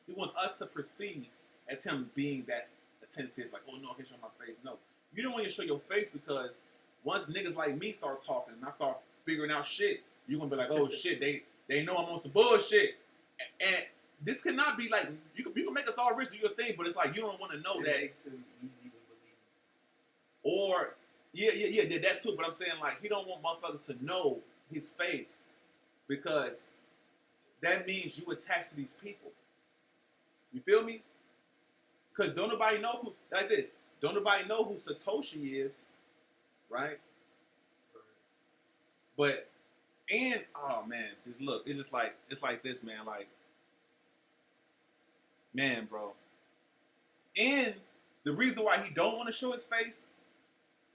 A: He wants us to perceive as him being that attentive. Like, oh no, I can show my face. No, you don't want to show your face because once niggas like me start talking and I start figuring out shit, you're gonna be like, oh shit, they know I'm on some bullshit. And this cannot be like you can make us all rich, do your thing, but it's like you don't want to know
B: It
A: that.
B: makes him easy to believe.
A: Or yeah, that too. But I'm saying like he don't want motherfuckers to know his face because that means you attached to these people. You feel me? Because don't nobody know who like this. Don't nobody know who Satoshi is, right? But and oh man, just look, it's like this, man. Like, man, bro. And the reason why he don't want to show his face,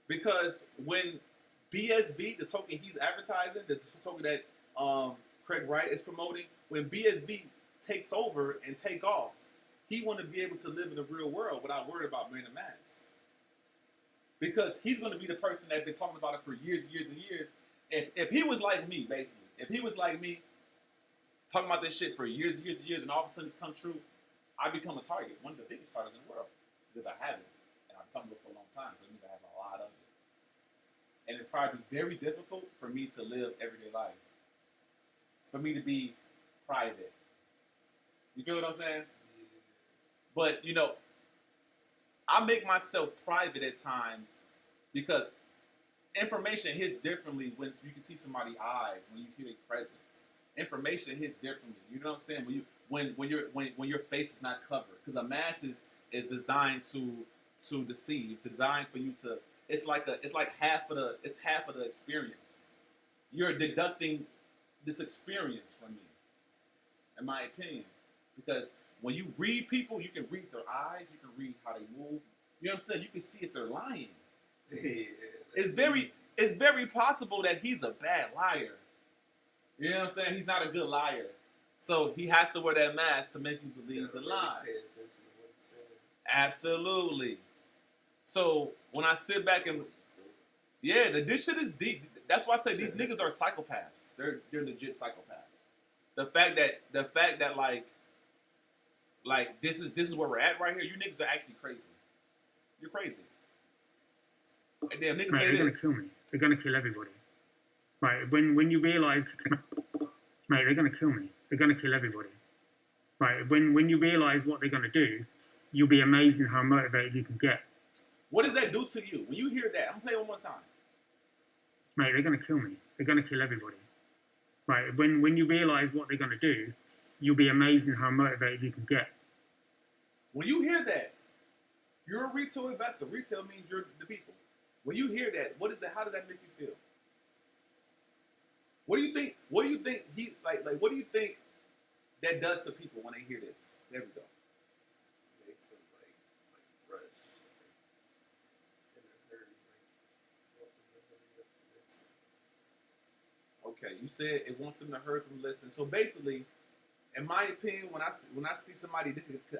A: because when BSV, the token he's advertising, the token that Craig Wright is promoting, when BSV takes over and take off, he want to be able to live in the real world without worrying about wearing a mask. Because he's going to be the person that's been talking about it for years and years and years. If he was like me, basically, if he was like me, talking about this shit for years and years and years, and all of a sudden it's come true, I become a target, one of the biggest targets in the world, because I have it, and I've been talking about it for a long time, so it means I have a lot of it. And it's probably very difficult for me to live everyday life. It's for me to be private. You feel what I'm saying? But, you know, I make myself private at times because information hits differently when you can see somebody's eyes, when you hear their presence. Information hits differently. You know what I'm saying? When your face is not covered, because a mask is designed to deceive, it's designed for you to. It's like half of the experience. You're deducting this experience from me, in my opinion, because when you read people, you can read their eyes, you can read how they move. You know what I'm saying? You can see if they're lying.
B: Yeah,
A: It's very possible that he's a bad liar. You know what I'm saying? He's not a good liar. So he has to wear that mask to make you believe the lies.
B: Pay attention to what he's saying.
A: Absolutely. So when I sit back and yeah, this shit is deep. That's why I say these niggas are psychopaths. They're legit psychopaths. The fact that like this is where we're at right here. You niggas are actually crazy. You're crazy. And damn niggas say
C: they're gonna
A: this.
C: kill me. They're gonna kill everybody. Right? When you realise, mate, they're gonna kill me. They're gonna kill everybody. Right? When you realise what they're gonna do, you'll be amazed at how motivated you can get.
A: What does that do to you when you hear that? I'm gonna play it one more time.
C: Mate, they're gonna kill me. They're gonna kill everybody. Right? When you realise what they're gonna do, you'll be amazed at how motivated you can get.
A: When you hear that, you're a retail investor. Retail means you're the people. When you hear that, what is that? How does that make you feel? What do you think? What do you think he like? What do you think that does to people when they hear this? There we go.
B: Makes them like rush, in a hurry, want them to hurry up and listen.
A: Okay, you said it wants them to hurry up and listen. So basically, in my opinion, when I see somebody,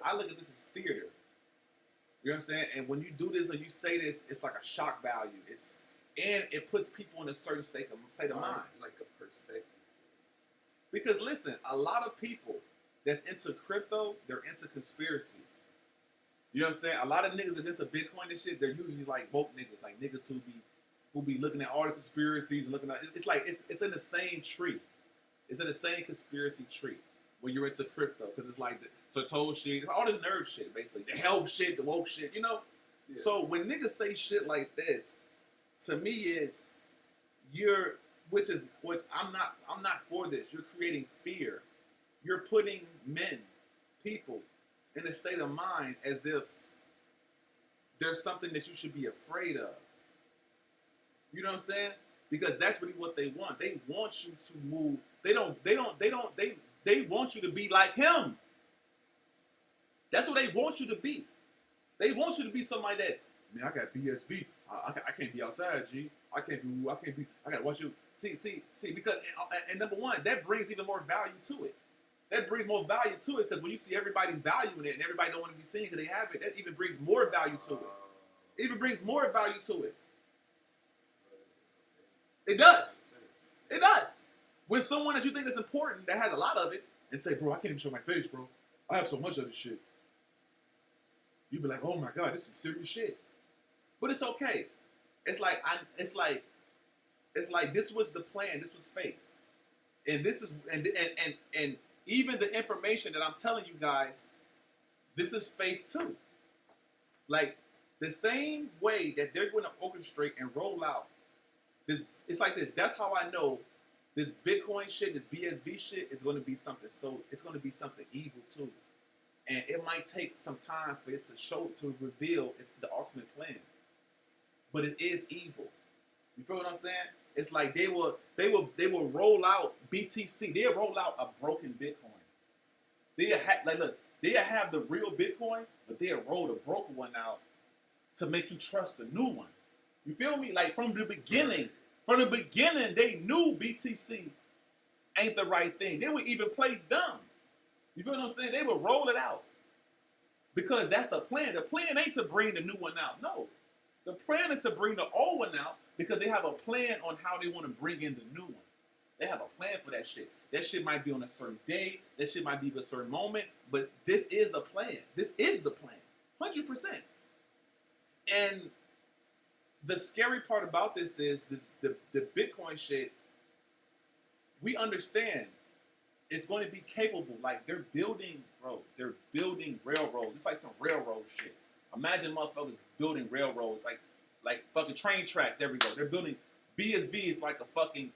A: I look at this as theater. You know what I'm saying? And when you do this or you say this, it's like a shock value. And it puts people in a certain state of mind.
B: Like a perspective.
A: Because listen, a lot of people that's into crypto, they're into conspiracies. You know what I'm saying? A lot of niggas that's into Bitcoin and shit, they're usually like woke niggas, like niggas who be looking at all the conspiracies and looking at it's like it's in the same tree. It's in the same conspiracy tree when you're into crypto, because it's like the Satoshi, all this nerd shit, basically. The health shit, the woke shit, you know? Yeah. So when niggas say shit like this, to me is which I'm not for this. You're creating fear. You're putting people in a state of mind as if there's something that you should be afraid of. You know what I'm saying? because that's really what they want. They want you to move. They want you to be like him. That's what they want you to be. They want you to be somebody that, man, I got BSV. I can't be outside, G. I gotta watch you. See, because, and number one, that brings even more value to it. That brings more value to it, because when you see everybody's value in it and everybody don't want to be seen because they have it, that even brings more value to it. It even brings more value to it. It does. It does. With someone that you think is important, that has a lot of it, and say, bro, I can't even show my face, bro. I have so much of this shit. You be like, oh my God, this is some serious shit. But it's okay. It's like this was the plan. This was faith, and this is and even the information that I'm telling you guys, this is faith too. Like the same way that they're going to orchestrate and roll out this. It's like this. That's how I know this Bitcoin shit, this BSV shit, is going to be something. So it's going to be something evil too, and it might take some time for it to reveal it's the ultimate plan. But it is evil. You feel what I'm saying? It's like they will roll out BTC. They'll roll out a broken Bitcoin. They'll have the real Bitcoin, but they'll roll the broken one out to make you trust the new one. You feel me? Like from the beginning, they knew BTC ain't the right thing. They would even play dumb. You feel what I'm saying? They would roll it out because that's the plan. The plan ain't to bring the new one out. No. The plan is to bring the old one out because they have a plan on how they want to bring in the new one. They have a plan for that shit. That shit might be on a certain day. That shit might be at a certain moment. But this is the plan. This is the plan. 100%. And the scary part about this is the Bitcoin shit, we understand it's going to be capable. Like they're building railroads. It's like some railroad shit. Imagine motherfuckers building railroads, like fucking train tracks. There we go. They're building BSV is like a fucking.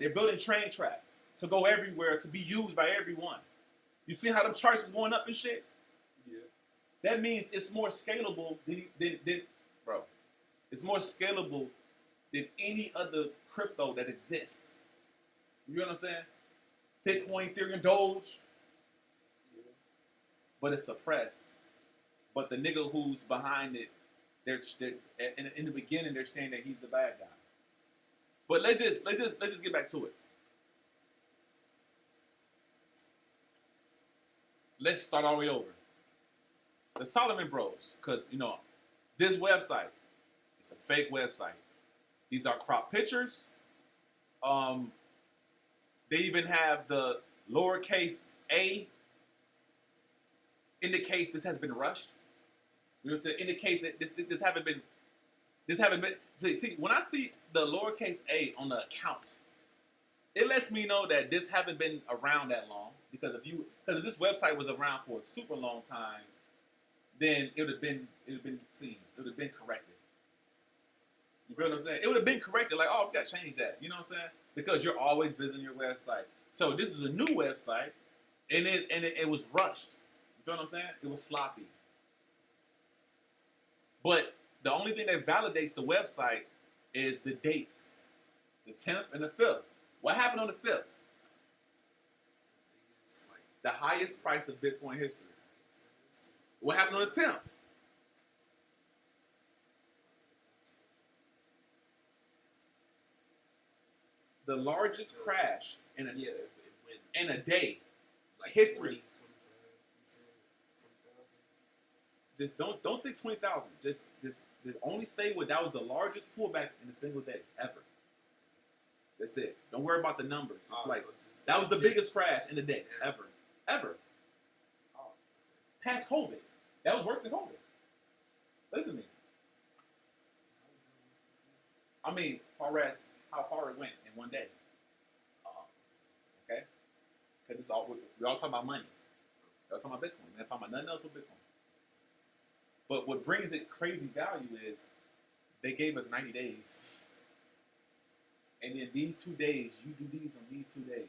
A: They're building train tracks to go everywhere to be used by everyone. You see how them charts was going up and shit?
B: Yeah.
A: That means it's more scalable than bro. It's more scalable than any other crypto that exists. You know what I'm saying? Bitcoin, Ethereum, Doge.
B: Yeah.
A: But it's suppressed. But the nigga who's behind it, they're in the beginning they're saying that he's the bad guy. But let's just get back to it. Let's start all the way over. The Salomon Bros, because this website, it's a fake website. These are cropped pictures. They even have the lowercase a indicates this has been rushed. You know what I'm saying? Indicates that this haven't been. See, when I see the lowercase a on the account, it lets me know that this haven't been around that long. Because if this website was around for a super long time, then it would have been seen. It would have been corrected. You feel what I'm saying? It would have been corrected. Like, oh, we gotta change that. You know what I'm saying? Because you're always visiting your website. So this is a new website, and it was rushed. You feel what I'm saying? It was sloppy. But the only thing that validates the website is the dates, the 10th and the 5th. What happened on the 5th? The highest price of Bitcoin history. What happened on the 10th? The largest crash in a day.
B: Like
A: History.
B: 20,000.
A: Just don't think 20,000. Just only stay with that was the largest pullback in a single day ever. That's it. Don't worry about the numbers. That was the biggest crash in a day ever. Oh. Past COVID. That was worse than COVID. Listen to me. I mean, far as how far it went in one day. Okay? Because we're all talking about money. We're all talking about Bitcoin. We're not talking about nothing else but Bitcoin. But what brings it crazy value is they gave us 90 days. And in these 2 days, you do these on these 2 days.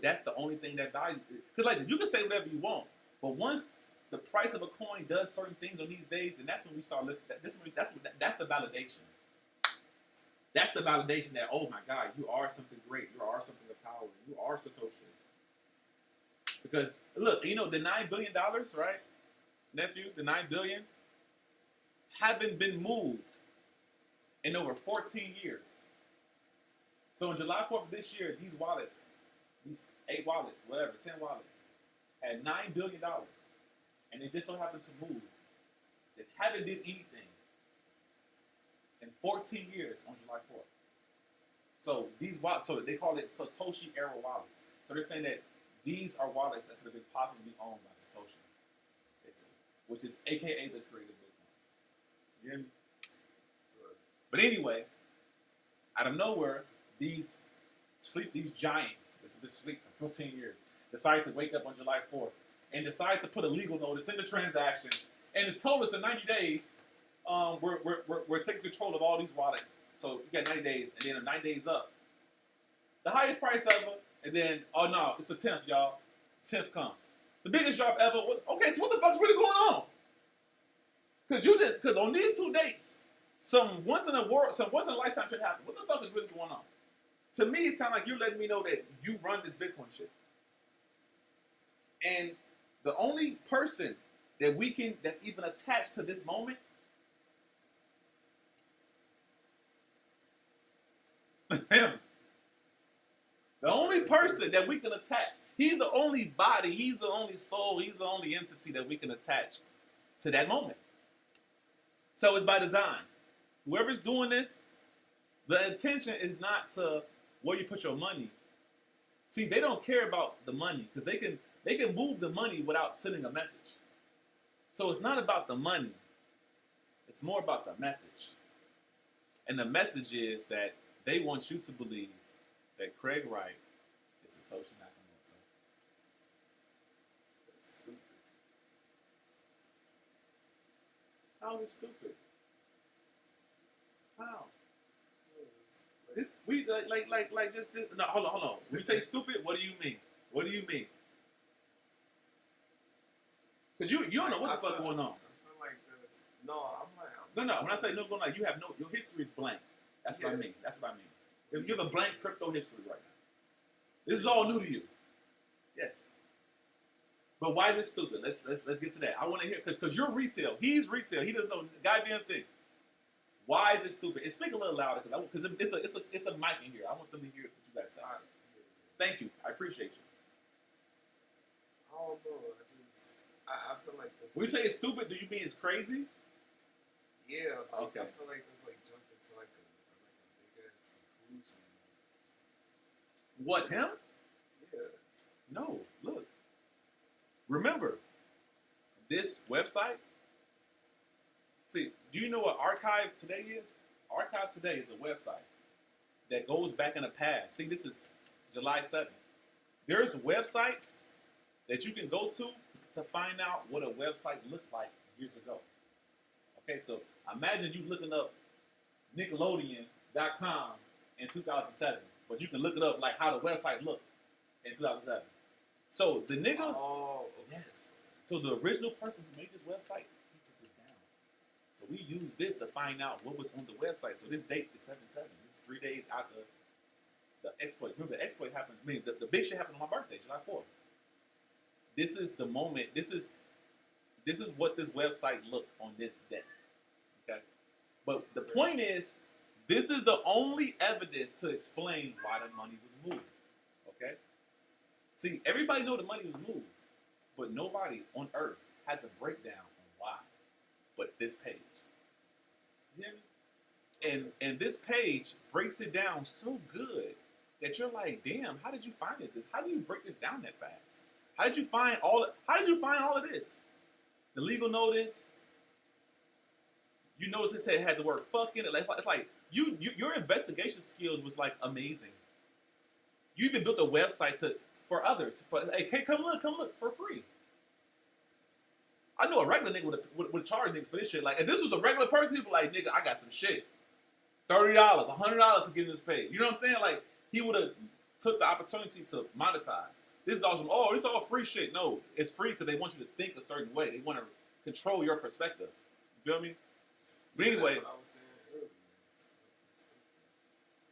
A: That's the only thing that values it. Because like you can say whatever you want, but once the price of a coin does certain things on these days, then that's when we start looking at this. That's the validation. That's the validation that, oh my God, you are something great. You are something of power. You are Satoshi. Because look, you know, the $9 billion, right, nephew, the $9 billion haven't been moved in over 14 years. So on July 4th of this year, these wallets, these 8 wallets, whatever, 10 wallets, had $9 billion, and they just so happened to move. They haven't did anything in 14 years on July 4th. So these wallets, so they call it Satoshi era wallets. So they're saying that these are wallets that could have been possibly owned by Satoshi, basically, which is AKA the creator of Bitcoin. You hear me? But anyway, out of nowhere, these giants, that's been asleep for 15 years, decided to wake up on July 4th and decide to put a legal notice in the transaction, and it told us in 90 days, we're taking control of all these wallets. So you got 90 days, and then 9 days up, the highest price ever, and then oh no, it's the 10th, y'all. 10th come, the biggest drop ever. Okay, so what the fuck's really going on? Because on these 2 dates, some once in a lifetime shit happened. What the fuck is really going on? To me, it sounds like you're letting me know that you run this Bitcoin shit. And the only person that's even attached to this moment is him. The only person that we can attach. He's the only body, he's the only soul, he's the only entity that we can attach to that moment. So it's by design. Whoever's doing this, the intention is not to where you put your money. See, they don't care about the money because they can move the money without sending a message. So it's not about the money. It's more about the message. And the message is that they want you to believe that Craig Wright is Satoshi Nakamoto.
B: That's stupid.
A: How is it stupid? How?
B: Like,
A: This we like just no. Hold on. When you say stupid, what do you mean? What do you mean? Because you don't know what the fuck going on.
B: I feel like this. No, I'm like.
A: No. When I say no going on, you have no. Your history is blank. That's what I mean. That's what I mean. You have a blank crypto history right now. This is all new to you. Yes. But why is it stupid? Let's get to that. I want to hear because you're retail. He's retail. He doesn't know the goddamn thing. Why is it stupid? And speak a little louder because it's a mic in here. I want them to hear what you guys say. Thank you. I appreciate you.
B: I don't know. I feel like this.
A: When you say it's stupid, do you mean it's crazy?
B: Yeah. Like,
A: Okay.
B: I feel like this like jumped into like a big ass conclusion.
A: What, him?
B: Yeah.
A: No. Look. Remember, this website. See, do you know what Archive Today is? Archive Today is a website that goes back in the past. See, this is July 7th. There's websites that you can go to find out what a website looked like years ago. Okay, so imagine you looking up Nickelodeon.com in 2007, but you can look it up like how the website looked in 2007. So the nigga,
B: Oh.
A: yes. So the original person who made this website, he took it down. So we use this to find out what was on the website. So this date is 7/7. This is 3 days after the exploit. Remember, the exploit happened. I mean, the big shit happened on my birthday, July 4th. This is the moment. This is what this website looked on this day. Okay, but the point is, this is the only evidence to explain why the money was moved. Okay, see, everybody know the money was moved, but nobody on Earth has a breakdown on why. But this page, you hear me? And this page breaks it down so good that you're like, damn, how did you find it? How do you break this down that fast? How did you find all of this? The legal notice. You notice it said it had the word fuck in it. It's like your investigation skills was like amazing. You even built a website for others. Hey, come look for free. I know a regular nigga would charge niggas for this shit. Like, if this was a regular person, he'd be like, nigga, I got some shit. $30, $100 to get this paid. You know what I'm saying? Like, he would have took the opportunity to monetize. This is awesome. Oh, it's all free shit. No, it's free because they want you to think a certain way. They want to control your perspective. You feel me? But anyway,
B: That's what I was saying earlier.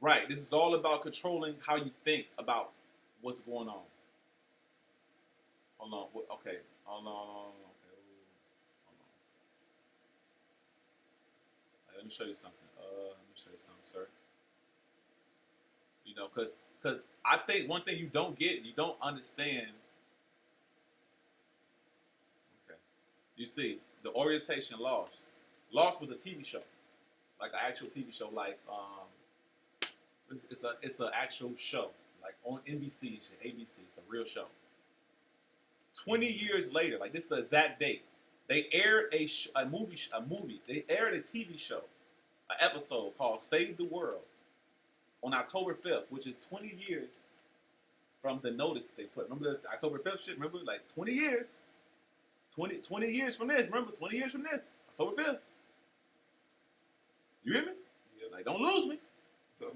A: Right. This is all about controlling how you think about what's going on. Hold on. Okay. Hold on. Okay. Hold on. Let me show you something. Sir. You know, because I think one thing you don't get, you don't understand. Okay. You see, the orientation Lost. Lost was a TV show, like an actual TV show, like it's an actual show, like on NBC and shit, ABC. It's a real show. 20 years later, like this is the exact date, they aired a movie. They aired a TV show, an episode called "Save the World" on October 5th, which is 20 years from the notice they put. Remember the October 5th shit? Remember, like 20 years, 20 years from this. Remember, 20 years from this, October 5th. You hear me?
B: Yeah.
A: Like, don't lose me. Don't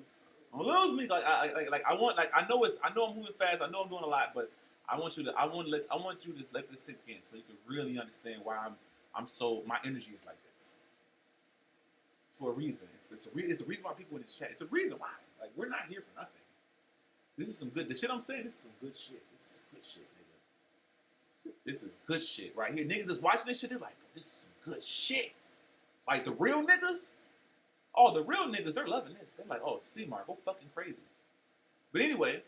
A: lose me. Like I want. Like I know I'm moving fast. I know I'm doing a lot, but I want you to let this sink in, so you can really understand why I'm so, my energy is like this. It's for a reason. It's a reason why people in this chat. It's a reason why. Like, we're not here for nothing. This is some good. The shit I'm saying. This is some good shit. This is good shit, nigga. This is good shit right here. Niggas is watching this shit. They're like, bro, this is some good shit. Like the real niggas. Oh, the real niggas, they're loving this. They're like, oh, C-Mark, go fucking crazy. But anyway,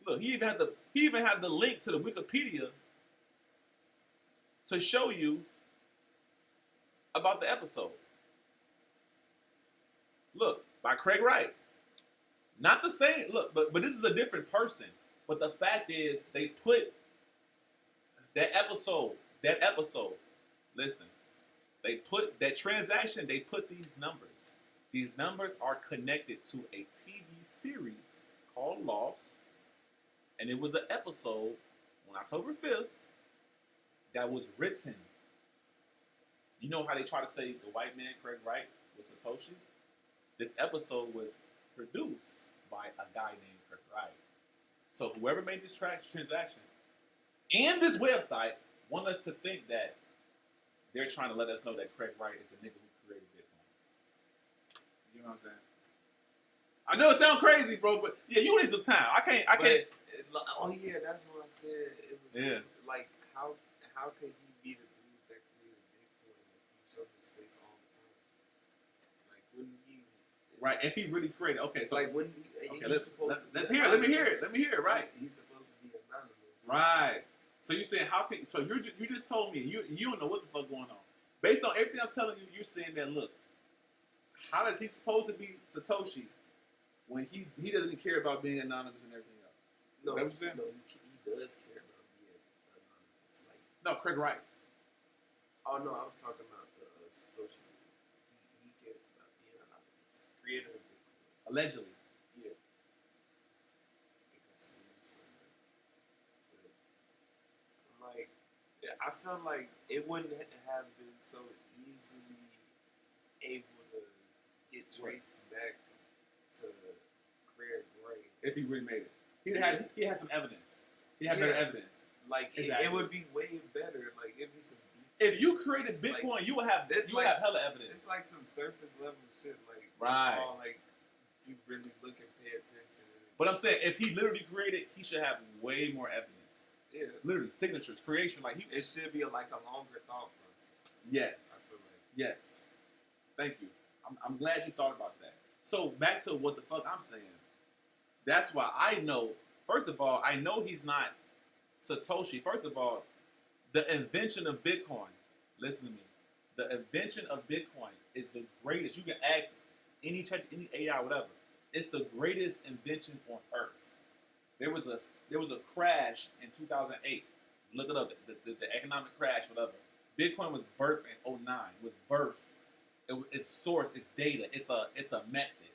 A: look, he even had the link to the Wikipedia to show you about the episode. Look, by Craig Wright. Not the same. Look, but this is a different person. But the fact is, they put that episode. Listen. They put that transaction, they put these numbers. These numbers are connected to a TV series called Lost. And it was an episode on October 5th that was written. You know how they try to say the white man, Craig Wright, was Satoshi? This episode was produced by a guy named Craig Wright. So whoever made this transaction and this website want us to think that they're trying to let us know that Craig Wright is the nigga who created Bitcoin. You know what I'm saying? I know it sounds crazy, bro, but yeah, you need some time. I can't.
B: Oh yeah, that's what I said. It was like how could he be the dude that created Bitcoin if he showed his face all the time? Like wouldn't he?
A: Right, if he really created. Okay, so
B: like wouldn't he?
A: Okay, let's hear it. Let me hear it. Right.
B: He's supposed to be anonymous.
A: Right. So you saying how can? So you just told me you don't know what the fuck going on. Based on everything I'm telling you, you're saying that look, how does he supposed to be Satoshi when he doesn't care about being anonymous and everything else?
B: No,
A: is that what you're saying?
B: No, he does care about being anonymous. Like
A: no, Craig Wright.
B: Oh no, I was talking about the Satoshi. He cares about being anonymous. Creator of Bitcoin.
A: Allegedly.
B: Yeah. Like, I felt like it wouldn't have been so easily able to get traced back to Craig Wright
A: if he really made it. He had some evidence. He had better evidence.
B: Like
A: exactly.
B: it would be way better. Like it'd be some deep.
A: If you created Bitcoin,
B: like,
A: you would have this. You would have hella evidence.
B: It's like some surface level shit. Like
A: right.
B: Like you really look and pay attention.
A: But I'm saying if he literally created, he should have way more evidence.
B: Yeah,
A: literally signatures, creation. Like
B: it should be like a longer thought process.
A: Yes,
B: I feel like
A: yes. Thank you. I'm glad you thought about that. So back to what the fuck I'm saying. That's why I know. First of all, I know he's not Satoshi. First of all, the invention of Bitcoin. Listen to me. The invention of Bitcoin is the greatest. You can ask any AI, whatever. It's the greatest invention on earth. There was a crash in 2008. Look it up. The economic crash, whatever. Bitcoin was birthed in 2009. It was birthed. Its source, its data. It's a method.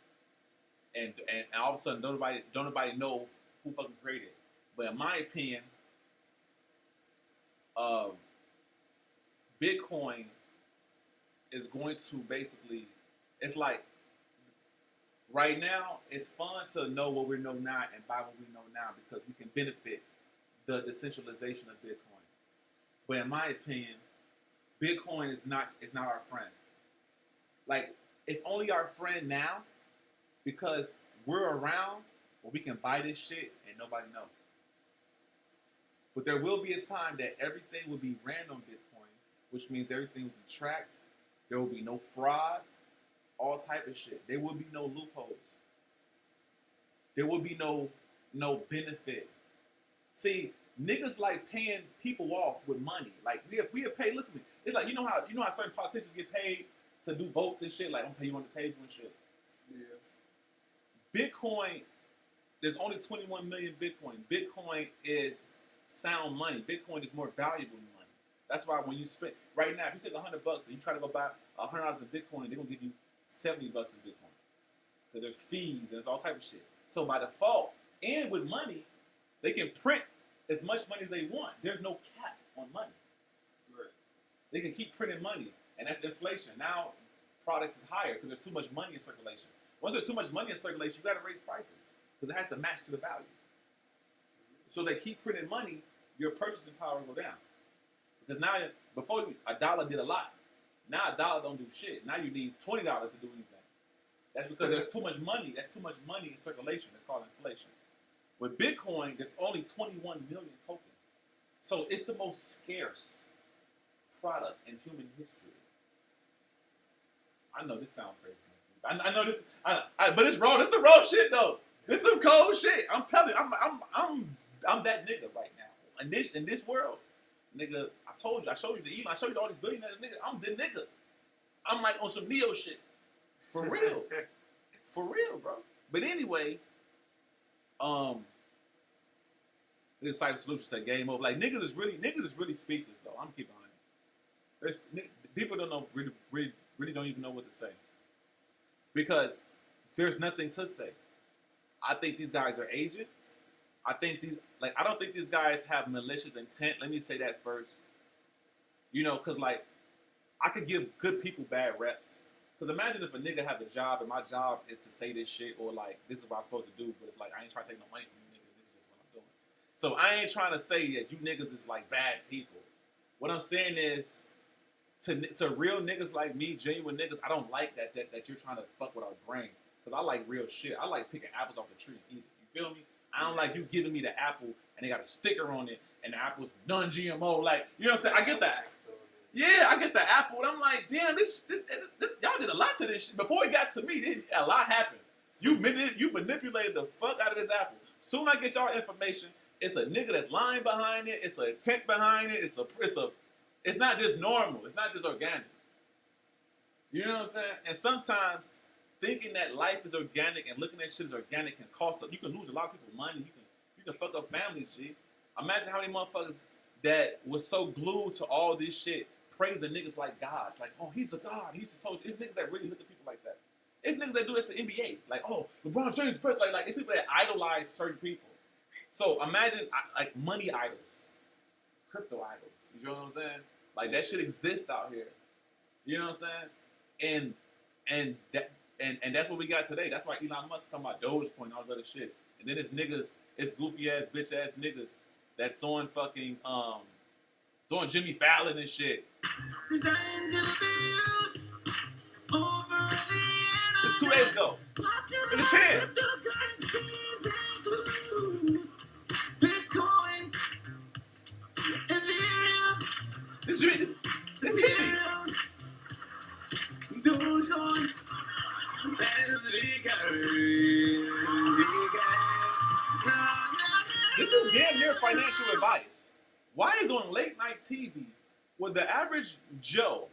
A: And all of a sudden, don't nobody know who fucking created it. But in my opinion, Bitcoin is going to basically, it's like, right now, it's fun to know what we know now and buy what we know now because we can benefit the decentralization of Bitcoin. But in my opinion, Bitcoin is not our friend. Like, it's only our friend now because we're around where we can buy this shit and nobody knows. But there will be a time that everything will be ran on Bitcoin, which means everything will be tracked. There will be no fraud, all type of shit. There will be no loopholes. There will be no benefit. See, niggas like paying people off with money. Like we have paid. Listen to me. It's like you know how certain politicians get paid to do votes and shit. Like I'm gonna pay you on the table and shit. Yeah. Bitcoin. There's only 21 million Bitcoin. Bitcoin is sound money. Bitcoin is more valuable than money. That's why when you spend right now, if you take $100 and you try to go buy $100 of Bitcoin, they're gonna give you $70 in Bitcoin because there's fees and there's all type of shit. So by default, and with money, they can print as much money as they want. There's no cap on money. Right. They can keep printing money, and that's inflation. Now products is higher because there's too much money in circulation. Once there's too much money in circulation, you got to raise prices because it has to match to the value. So they keep printing money, your purchasing power will go down. Because now, before a dollar did a lot. Now a dollar don't do shit. Now you need $20 to do anything. That's because there's too much money. That's too much money in circulation. It's called inflation. With Bitcoin, there's only 21 million tokens. So it's the most scarce product in human history. I know this sounds crazy. I know this, but it's raw. This is raw shit though. This is some cold shit. I'm telling you, I'm that nigga right now. In this world, nigga, I told you, I showed you the email, I showed you all these billionaires, nigga. I'm the nigga. I'm like on some Neo shit. For real. For real, bro. But anyway, this Cyber Solution said game over. Like niggas is really speechless though. I'm keeping on it. People don't know really don't even know what to say. Because there's nothing to say. I think these guys are agents. I don't think these guys have malicious intent. Let me say that first. You know, because like, I could give good people bad reps. Because imagine if a nigga have a job and my job is to say this shit or like, this is what I'm supposed to do, but it's like, I ain't trying to take no money from you niggas. This is just what I'm doing. So I ain't trying to say that you niggas is like bad people. What I'm saying is, to real niggas like me, genuine niggas, I don't like that you're trying to fuck with our brain. Because I like real shit. I like picking apples off the tree and eating it. You feel me? I don't like you giving me the apple and they got a sticker on it and the apple's non-GMO. Like, you know what I'm saying? I get that. Yeah, I get the apple and I'm like, damn, this y'all did a lot to this shit. Before it got to me, a lot happened. You manipulated the fuck out of this apple. Soon I get y'all information, it's a nigga that's lying behind it. It's an intent behind it. It's not just normal. It's not just organic. You know what I'm saying? And sometimes thinking that life is organic and looking at shit as organic can cost. You can lose a lot of people money. You can fuck up families, G. Imagine how many motherfuckers that was so glued to all this shit praising niggas like gods. Like, oh, he's a god. He's a toast. It's niggas that really look at people like that. It's niggas that do this to NBA. Like, oh, LeBron James, like it's people that idolize certain people. So imagine like money idols, crypto idols. You know what I'm saying? Like that shit exists out here. You know what I'm saying? And that's what we got today. That's why Elon Musk is talking about Dogecoin and all this other shit. And then it's goofy ass, bitch ass niggas that's on fucking it's on Jimmy Fallon and shit. Just 2 days ago. In the chair. This hit me. This is damn near financial advice. Why is on late night TV with the average Joe,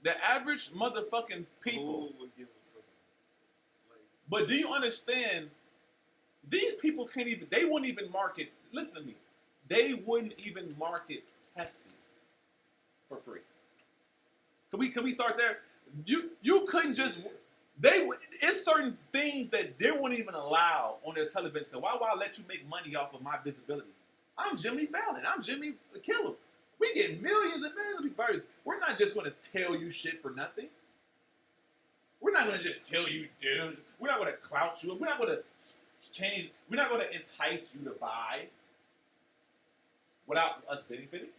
A: the average motherfucking people? But do you understand? These people can't even. They wouldn't even market. Listen to me. They wouldn't even market Pepsi for free. Can we start there? You couldn't just. It's certain things that they wouldn't even allow on their television. Why would I let you make money off of my visibility? I'm Jimmy Fallon. I'm Jimmy the Killer. We get millions and millions of people. We're not just going to tell you shit for nothing. We're not going to just tell you dudes. We're not going to clout you. We're not going to change. We're not going to entice you to buy without us benefiting.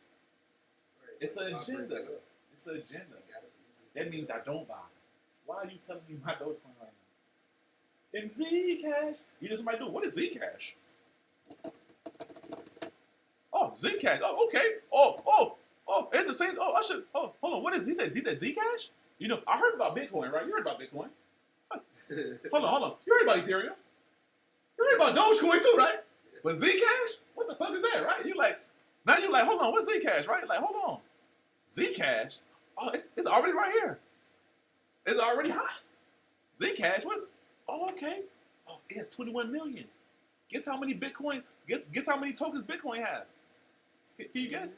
A: It's an agenda. It's an agenda. That means I don't buy. Why are you telling me my Dogecoin right now? In Zcash. You know somebody do. What is Zcash? Oh, Zcash. Oh, okay. Oh, it's the same. Oh, I should. Oh, hold on. What is he said? He said Zcash? You know, I heard about Bitcoin, right? You heard about Bitcoin. Hold on. You heard about Ethereum. You heard about Dogecoin too, right? But Zcash? What the fuck is that, right? Now you like, hold on, what's Zcash, right? Like, hold on. Zcash? Oh, it's already right here. It's already hot. Zcash, what is it? Oh, okay. Oh, it has 21 million. Guess how many Bitcoin, guess how many tokens Bitcoin has? Can you guess?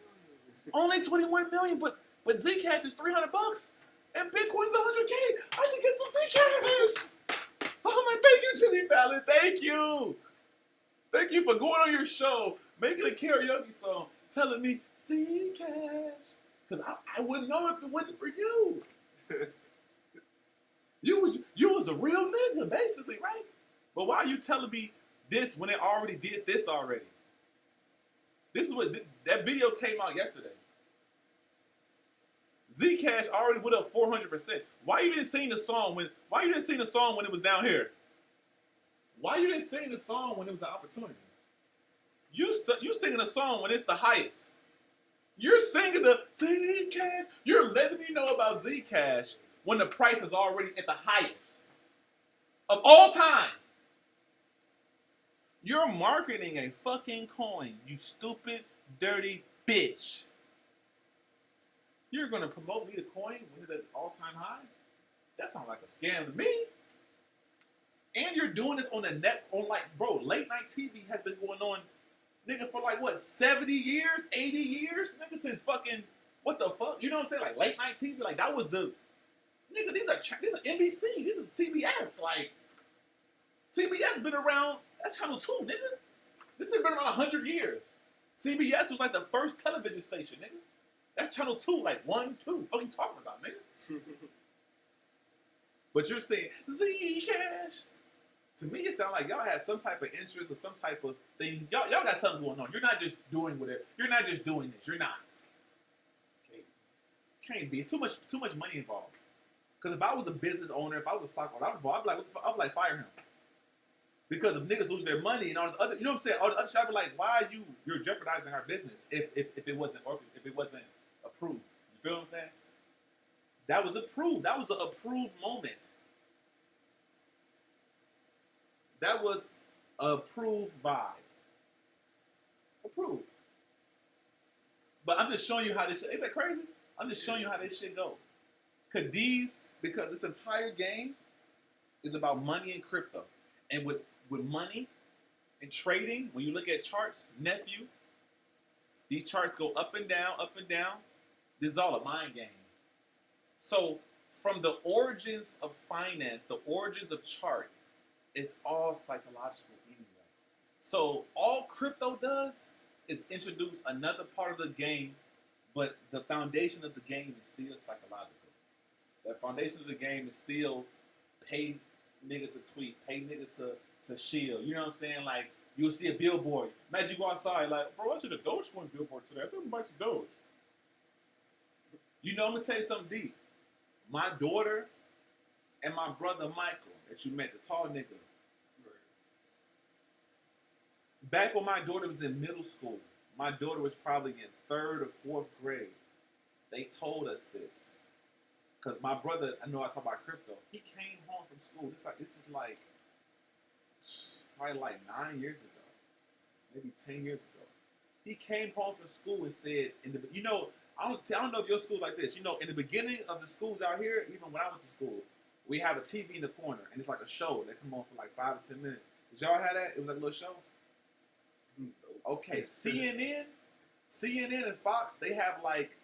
A: Only 21 million, but Zcash is $300 and Bitcoin's 100K. I should get some Zcash. Oh my, thank you, Jimmy Fallon. Thank you. Thank you for going on your show, making a karaoke song, telling me Zcash. Because I wouldn't know if it wasn't for you. You was a real nigga, basically, right? But why are you telling me this when it already did this already? This is what that video came out yesterday. Zcash already went up 400%. Why you didn't sing the song when it was down here? Why you didn't sing the song when it was the opportunity? You singing a song when it's the highest. You're singing the Zcash. You're letting me know about Zcash when the price is already at the highest of all time. You're marketing a fucking coin, you stupid, dirty bitch. You're gonna promote me the coin when it's at all-time high? That sounds like a scam to me. And you're doing this on late night TV has been going on, nigga, for like what, 70 years, 80 years? Nigga, since fucking, what the fuck? You know what I'm saying? Like late night TV, like that was the, nigga, these are NBC, this is CBS, like, CBS been around, that's Channel 2, nigga. This has been around 100 years. CBS was like the first television station, nigga. That's Channel 2, like 1, 2. What are you talking about, nigga? But you're saying, Zcash. To me, it sounds like y'all have some type of interest or some type of thing. Y'all got something going on. You're not just doing whatever. You're not just doing this. You're not. Can't be. It's too much money involved. Because if I was a business owner, if I was a stock owner, I'd be like, fire him. Because if niggas lose their money and all this other, you know what I'm saying? All the other shit, I'd be like, why are you're jeopardizing our business if it wasn't approved? You feel what I'm saying? That was approved. That was an approved moment. That was approved vibe. Approved. But I'm just showing you how this shit, ain't that crazy? I'm just showing you how this shit go. Because this entire game is about money and crypto. And with money and trading, when you look at charts, nephew, these charts go up and down, up and down. This is all a mind game. So from the origins of finance, the origins of chart, it's all psychological anyway. So all crypto does is introduce another part of the game, but the foundation of the game is still psychological. The foundation of the game is still pay niggas to tweet, pay niggas to shield. You know what I'm saying? Like, you'll see a billboard. Imagine you go outside, like, bro, I see the Dogecoin billboard today. I think we might see Doge. You know, I'm going to tell you something deep. My daughter and my brother Michael, that you met, the tall nigga, back when my daughter was in middle school, my daughter was probably in 3rd or 4th grade, they told us this. Because my brother, I know I talk about crypto, he came home from school. This is like probably like 9 years ago, maybe 10 years ago. He came home from school and said, I don't know if your school's like this. You know, in the beginning of the schools out here, even when I went to school, we have a TV in the corner, and it's like a show that come on for like 5 to 10 minutes. Did y'all have that? It was like a little show. Okay, CNN and Fox, they have like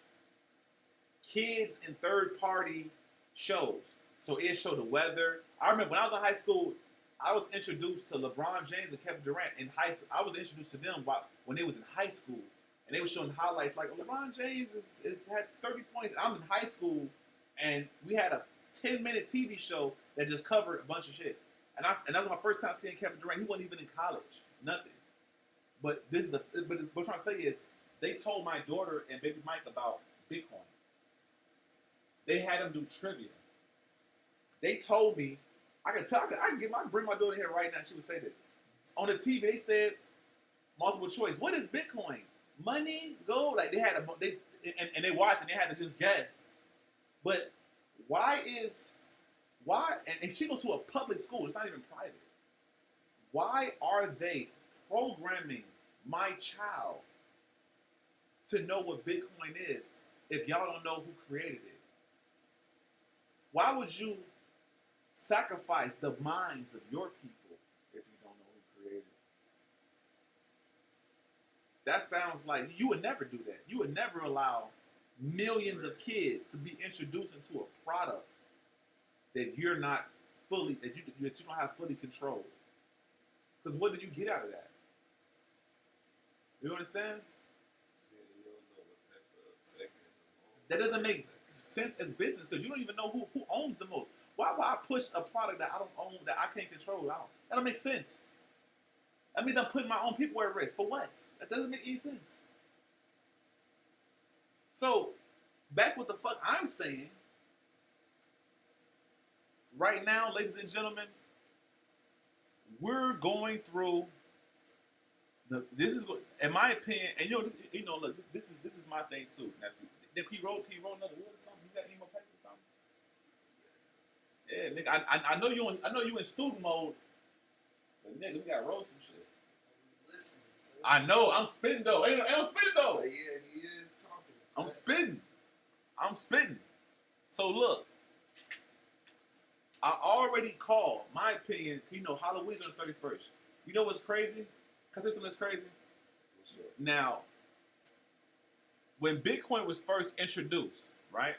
A: kids and third-party shows. So it showed the weather. I remember when I was in high school, I was introduced to LeBron James and Kevin Durant in high school. I was introduced to them when they was in high school. And they were showing highlights like, LeBron James had 30 points. I'm in high school, and we had a 10-minute TV show that just covered a bunch of shit. And that was my first time seeing Kevin Durant. He wasn't even in college. Nothing. But what I'm trying to say is, they told my daughter and baby Mike about Bitcoin. They had them do trivia. They told me, I can bring my daughter here right now. She would say this on the TV. They said multiple choice. What is Bitcoin? Money, gold. Like they had and they watched and they had to just guess. But why? And she goes to a public school. It's not even private. Why are they programming my child to know what Bitcoin is if y'all don't know who created it? Why would you sacrifice the minds of your people if you don't know who created it? That sounds like you would never do that. You would never allow millions of kids to be introduced into a product that you're not fully, that you don't have fully control. Because what did you get out of that? You understand?
B: Yeah, you don't know what type of effect
A: That doesn't make sense as business because you don't even know who owns the most. Why would I push a product that I don't own, that I can't control? That don't make sense. That means I'm putting my own people at risk. For what? That doesn't make any sense. So, back what the fuck I'm saying. Right now, ladies and gentlemen, we're going through this is, in my opinion, and you know, look, this is my thing too. Now, can you roll another wood or something? You got any more paper or something? Yeah, nigga, I know you in student mode, but nigga, we gotta roll some shit.
B: Listen,
A: I know, I'm spitting though. Ain't I'm spitting though.
B: yeah, he is talking.
A: I'm spitting. So look, I already called, my opinion, you know, Halloween's on the 31st. You know what's crazy? Can I say something that's crazy?
B: What's up?
A: Now, when Bitcoin was first introduced, right?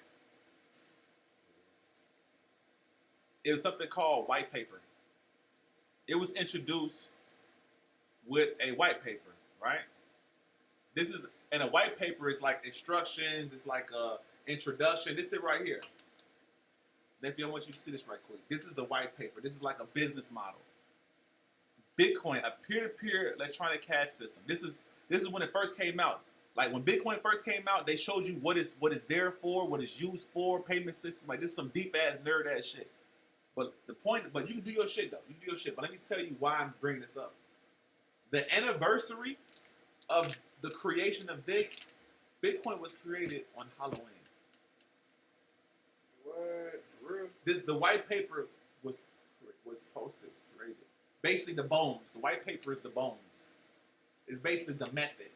A: It was something called white paper. It was introduced with a white paper, right? And a white paper is like instructions, it's like a introduction. This is right here. Nephew, I want you to see this right quick. This is the white paper. This is like a business model. Bitcoin, a peer-to-peer electronic cash system. This is when it first came out. Like when Bitcoin first came out, they showed you what it's there for, what it's used for, payment system. Like this is some deep ass nerd ass shit. But you can do your shit though. You can do your shit. But let me tell you why I'm bringing this up. The anniversary of the creation of this, Bitcoin was created on Halloween.
B: What? For real?
A: The white paper was posted, was created. Basically the bones. The white paper is the bones. It's basically the method.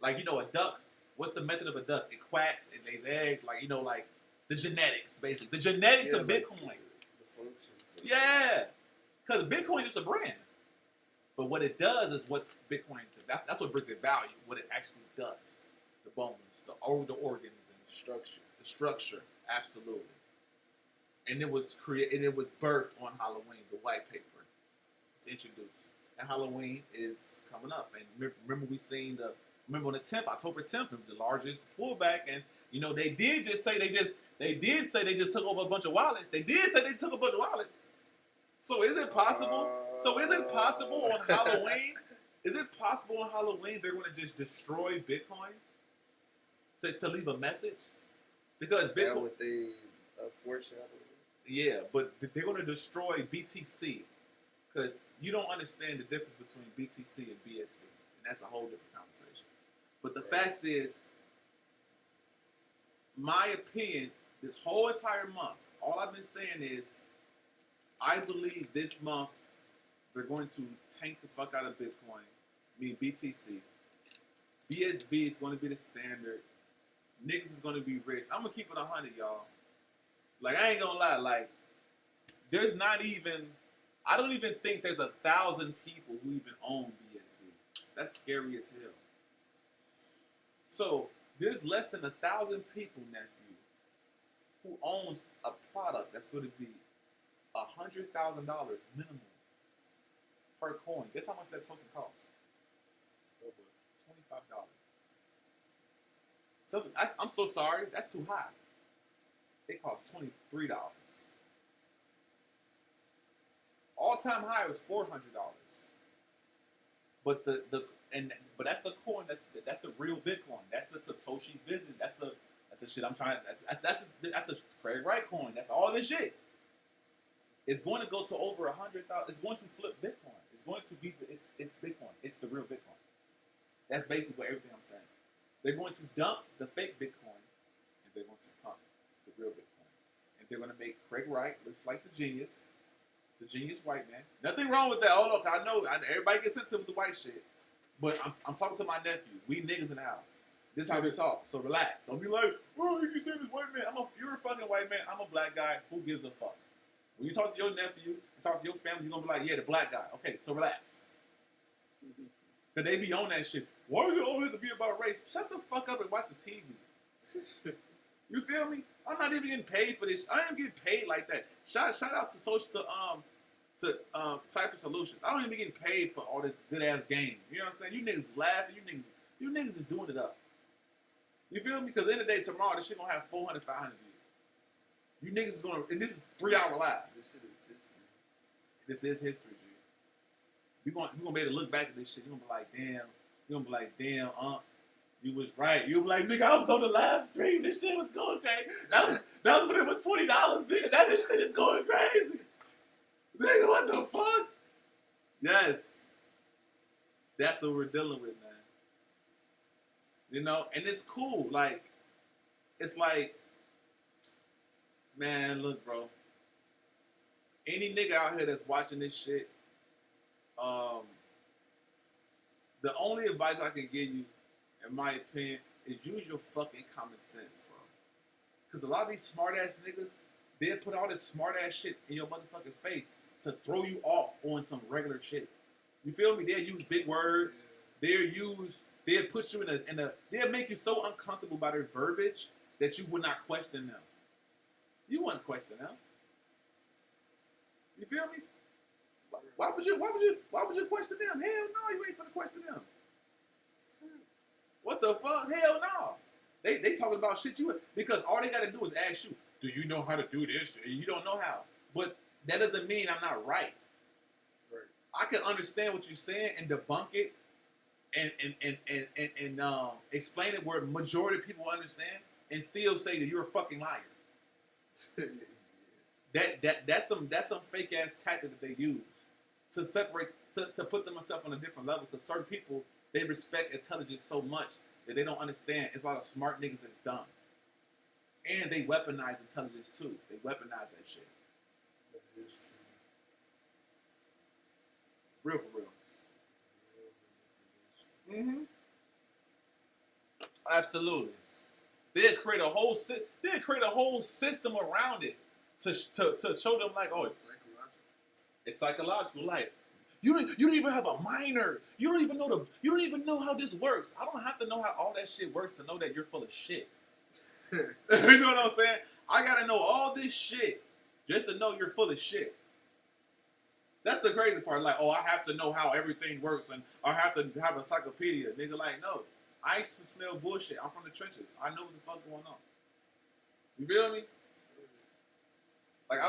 A: Like, you know, a duck, what's the method of a duck? It quacks, it lays eggs, like, you know, like the genetics, basically. The genetics of
B: like
A: Bitcoin.
B: The functions.
A: Yeah. Because Bitcoin is just a brand. But what it does is what Bitcoin, that's what brings it value, what it actually does. The bones, the organs, and
B: Structure.
A: the structure, absolutely. And it was birthed on Halloween, the white paper. It's introduced. And Halloween is coming up. And remember on the 10th, October 10th, the largest pullback. And, you know, they did say they just took over a bunch of wallets. They did say they took a bunch of wallets. So is it possible? On Halloween? Is it possible on Halloween they're going to just destroy Bitcoin to leave a message? Because
B: Is
A: Bitcoin,
B: that what they foreshadowed?
A: yeah, but they're going to destroy BTC because you don't understand the difference between BTC and BSV, and that's a whole different conversation. But the fact is, my opinion, this whole entire month, all I've been saying is, I believe this month they're going to tank the fuck out of Bitcoin, I mean BTC. BSV is going to be the standard. Niggas is going to be rich. I'm going to keep it 100, y'all. Like, I ain't going to lie. Like, there's not even, I don't even think there's 1,000 people who even own BSV. That's scary as hell. So, there's less than 1,000 people, nephew, who owns a product that's going to be $100,000 minimum per coin. Guess how much that token costs? $25. So I'm so sorry, that's too high. It costs $23. All-time high was $400. But but that's the coin. That's the real Bitcoin. That's the Satoshi visit. That's That's the shit I'm trying. That's the Craig Wright coin. That's all this shit. It's going to go to over 100,000. It's going to flip Bitcoin. It's going to be. It's Bitcoin. It's the real Bitcoin. That's basically what everything I'm saying. They're going to dump the fake Bitcoin, and they're going to pump the real Bitcoin. And they're going to make Craig Wright looks like the genius white man. Nothing wrong with that. Oh look, I know everybody gets sensitive with the white shit, but I'm talking to my nephew. We niggas in the house. This is how we talk. So relax. Don't be like, oh, you say this white man. You're a fucking white man. I'm a black guy. Who gives a fuck? When you talk to your nephew and talk to your family, you're gonna be like, yeah, the black guy. Okay, so relax. Cause they be on that shit. Why does it always have to be about race? Shut the fuck up and watch the TV. You feel me? I'm not even getting paid for this. I ain't getting paid like that. Shout out to Cypher Solutions. I don't even get paid for all this good ass game. You know what I'm saying? You niggas is laughing. You niggas is doing it up. You feel me? Because at the end of the day, tomorrow this shit gonna have 400, 500 views. You niggas is gonna, and this is 3-hour live.
B: This shit is history.
A: This is history, G. We gonna be able to look back at this shit. You gonna be like, damn. You gonna be like, damn, you was right. You be like, nigga, I was on the live stream. This shit was going crazy. That was when it was $20, nigga. This shit is going crazy. Nigga, what the fuck? Yes. That's what we're dealing with, man. You know, and it's cool. Like, it's like, man, look, bro. Any nigga out here that's watching this shit, the only advice I can give you, in my opinion, is use your fucking common sense, bro. Because a lot of these smart ass niggas, they'll put all this smart ass shit in your motherfucking face to throw you off on some regular shit. You feel me? They'll use big words. They'll put you they'll make you so uncomfortable by their verbiage that you would not question them. You wouldn't question them. You feel me? Why would you question them? Hell no, you ain't finna question them. What the fuck? Hell no. They talking about shit because all they gotta do is ask you, do you know how to do this? And you don't know how. But that doesn't mean I'm not right.
B: Right.
A: I can understand what you're saying and debunk it and explain it where majority of people understand and still say that you're a fucking liar. That's some fake ass tactic that they use to separate to put themselves on a different level because certain people they respect intelligence so much that they don't understand. It's a lot of smart niggas that's dumb. And they weaponize intelligence too. They weaponize that shit.
B: That is true.
A: Real for real. Mm-hmm. Absolutely. They'll create a whole system around it to show them like, oh, it's psychological. Like you don't even have a minor. You don't even know how this works. I don't have to know how all that shit works to know that you're full of shit. You know what I'm saying? I gotta know all this shit just to know you're full of shit. That's the crazy part. Like, oh, I have to know how everything works and I have to have a encyclopedia. Nigga, like, no. I used to smell bullshit. I'm from the trenches. I know what the fuck going on. You feel me? Like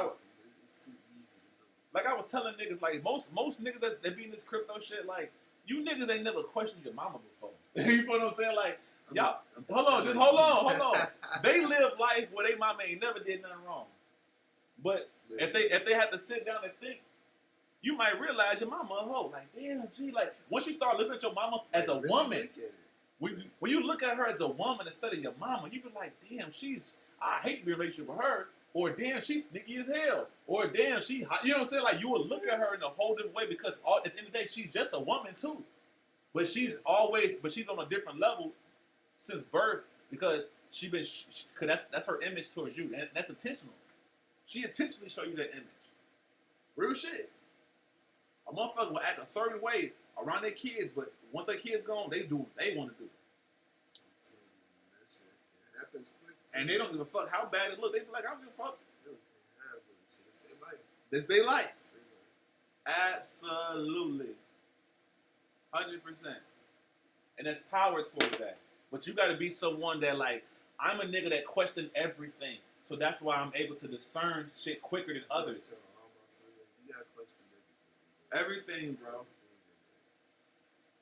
B: it's too easy to know.
A: Like I was telling niggas, like most niggas that be in this crypto shit, like you niggas ain't never questioned your mama before. You feel what I'm saying? Like y'all, hold on. They live life where they mama ain't never did nothing wrong. But if they had to sit down and think, you might realize your mama a hoe. Like damn, gee, like once you start looking at your mama as a woman, when you look at her as a woman instead of your mama, you be like, damn, I hate to be in a relationship with her. Or damn, she's sneaky as hell. Or damn, you know what I'm saying? Like you would look at her in a whole different way because at the end of the day, she's just a woman too. But she's on a different level since birth because cause that's her image towards you, and that's intentional. She intentionally show you that image. Real shit. A motherfucker will act a certain way around their kids, but once their kids gone, they do what they want to do.
B: That shit happens quick.
A: And they don't give a fuck how bad it look. They be like, I don't give a fuck.
B: It's their life.
A: It's their life. Absolutely. 100%. And there's power towards that. But you got to be someone that, like, I'm a nigga that question everything. So that's why I'm able to discern shit quicker than others.
B: You got to question everything.
A: Everything, bro.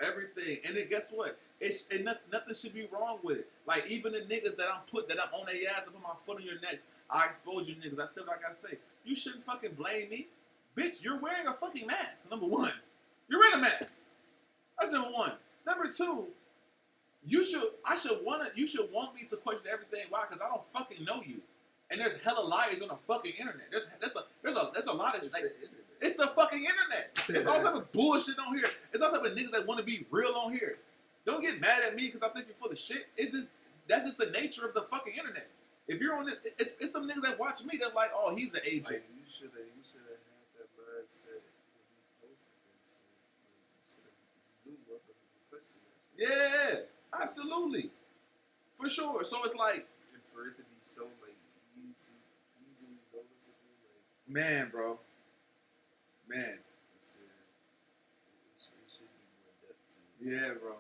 A: Everything. And then guess what? Nothing should be wrong with it. Like even the niggas that I'm on their ass, I put my foot on your necks, I expose you niggas. I said what I gotta say. You shouldn't fucking blame me. Bitch, you're wearing a fucking mask, number one. You're wearing a mask. That's number one. Number two, you should want me to question everything. Why? Because I don't fucking know you. And there's hella liars on the fucking internet. There's a lot of
D: It's
A: like,
D: the internet.
A: it's the fucking internet. It's all type of bullshit on here. It's all type of niggas that want to be real on here. Don't get mad at me because I think you're full of shit. That's just the nature of the fucking internet. If you're on it, it's some niggas that watch me. They're like, oh, he's an agent.
D: Like you should have had that mindset when you posted that shit. Like, you should have knew what was requesting that shit.
A: Yeah, absolutely, for sure. So it's like,
D: And for it to be so like easily noticeable, like
A: man, bro, man,
D: it's, it should be more depth to it.
A: yeah, bro.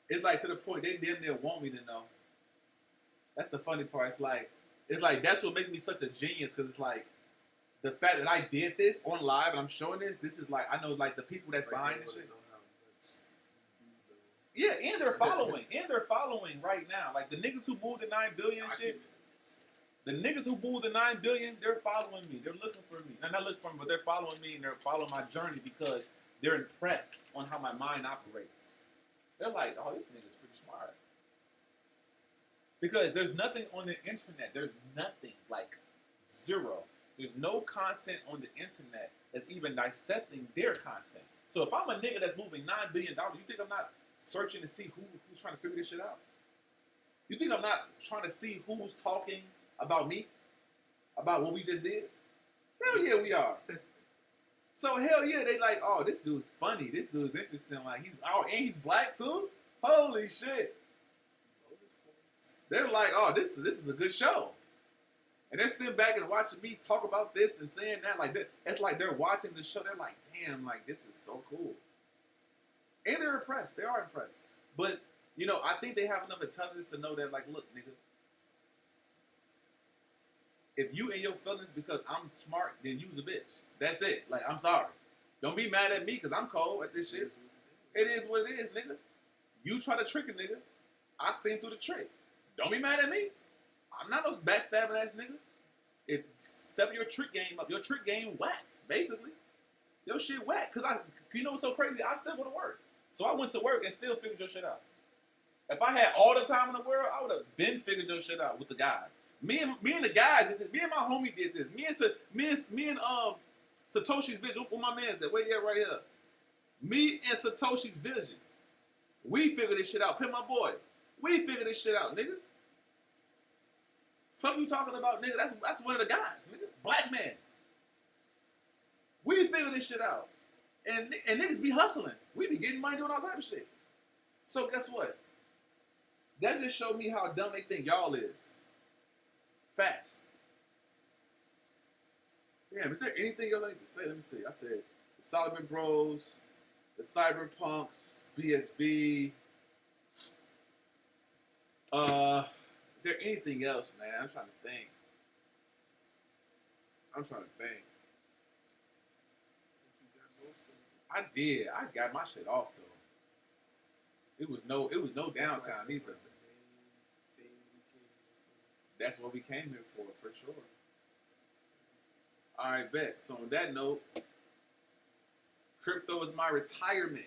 A: It's like to the point they damn near want me to know. That's the funny part. It's like that's what makes me such a genius because it's like the fact that I did this on live and I'm showing this. This is like I know like the people that's
D: It's like
A: behind
D: they
A: this
D: wanna
A: shit.
D: know how much you do, though.
A: Yeah, and they're following right now. Like the niggas who moved to 9 billion and shit. The niggas who moved to 9 billion, they're following me. They're looking for me. Not looking for me, but they're following me and they're following my journey because they're impressed on how my mind operates. They're like, oh, this nigga's pretty smart. Because there's nothing on the internet. There's nothing, like zero. There's no content on the internet that's even dissecting their content. So if I'm a nigga that's moving $9 billion, you think I'm not searching to see who's trying to figure this shit out? You think I'm not trying to see who's talking about me? About what we just did? Hell yeah, we are. So hell yeah, they like, oh, this dude's funny. This dude's interesting. Like and he's black too? Holy shit.
D: Bonus points.
A: They're like, oh, this is a good show. And they're sitting back and watching me talk about this and saying that. Like, it's like they're watching the show. They're like, damn, like, this is so cool. And they're impressed. They are impressed. But, you know, I think they have enough intelligence to know that, like, look, nigga, if you in your feelings because I'm smart, then you's a bitch. That's it. Like, I'm sorry. Don't be mad at me because I'm cold at this shit. It is what it is, nigga. You try to trick a nigga. I seen through the trick. Don't be mad at me. I'm not no backstabbing ass nigga. Step your trick game up. Your trick game whack, basically. Your shit whack. Cause you know what's so crazy? I still go to work. So I went to work and still figured your shit out. If I had all the time in the world, I would have been figured your shit out with the guys. Me and the guys, me and my homie did this. Me and Satoshi's vision. What my man said? Wait, yeah, right here. Me and Satoshi's vision. We figured this shit out. Pin my boy. We figured this shit out, nigga. Fuck you talking about, nigga? That's one of the guys, nigga. Black man. We figured this shit out. And niggas be hustling. We be getting money doing all type of shit. So guess what? That just showed me how dumb they think y'all is. Facts. Damn, is there anything else I need to say? Let me see. I said the Salomon Bros, the Cyberpunks, BSV. Is there anything else, man? I'm trying to think. I did. I got my shit off though. It was no downtime either. That's what we came here for sure. All right, bet. So on that note, crypto is my retirement.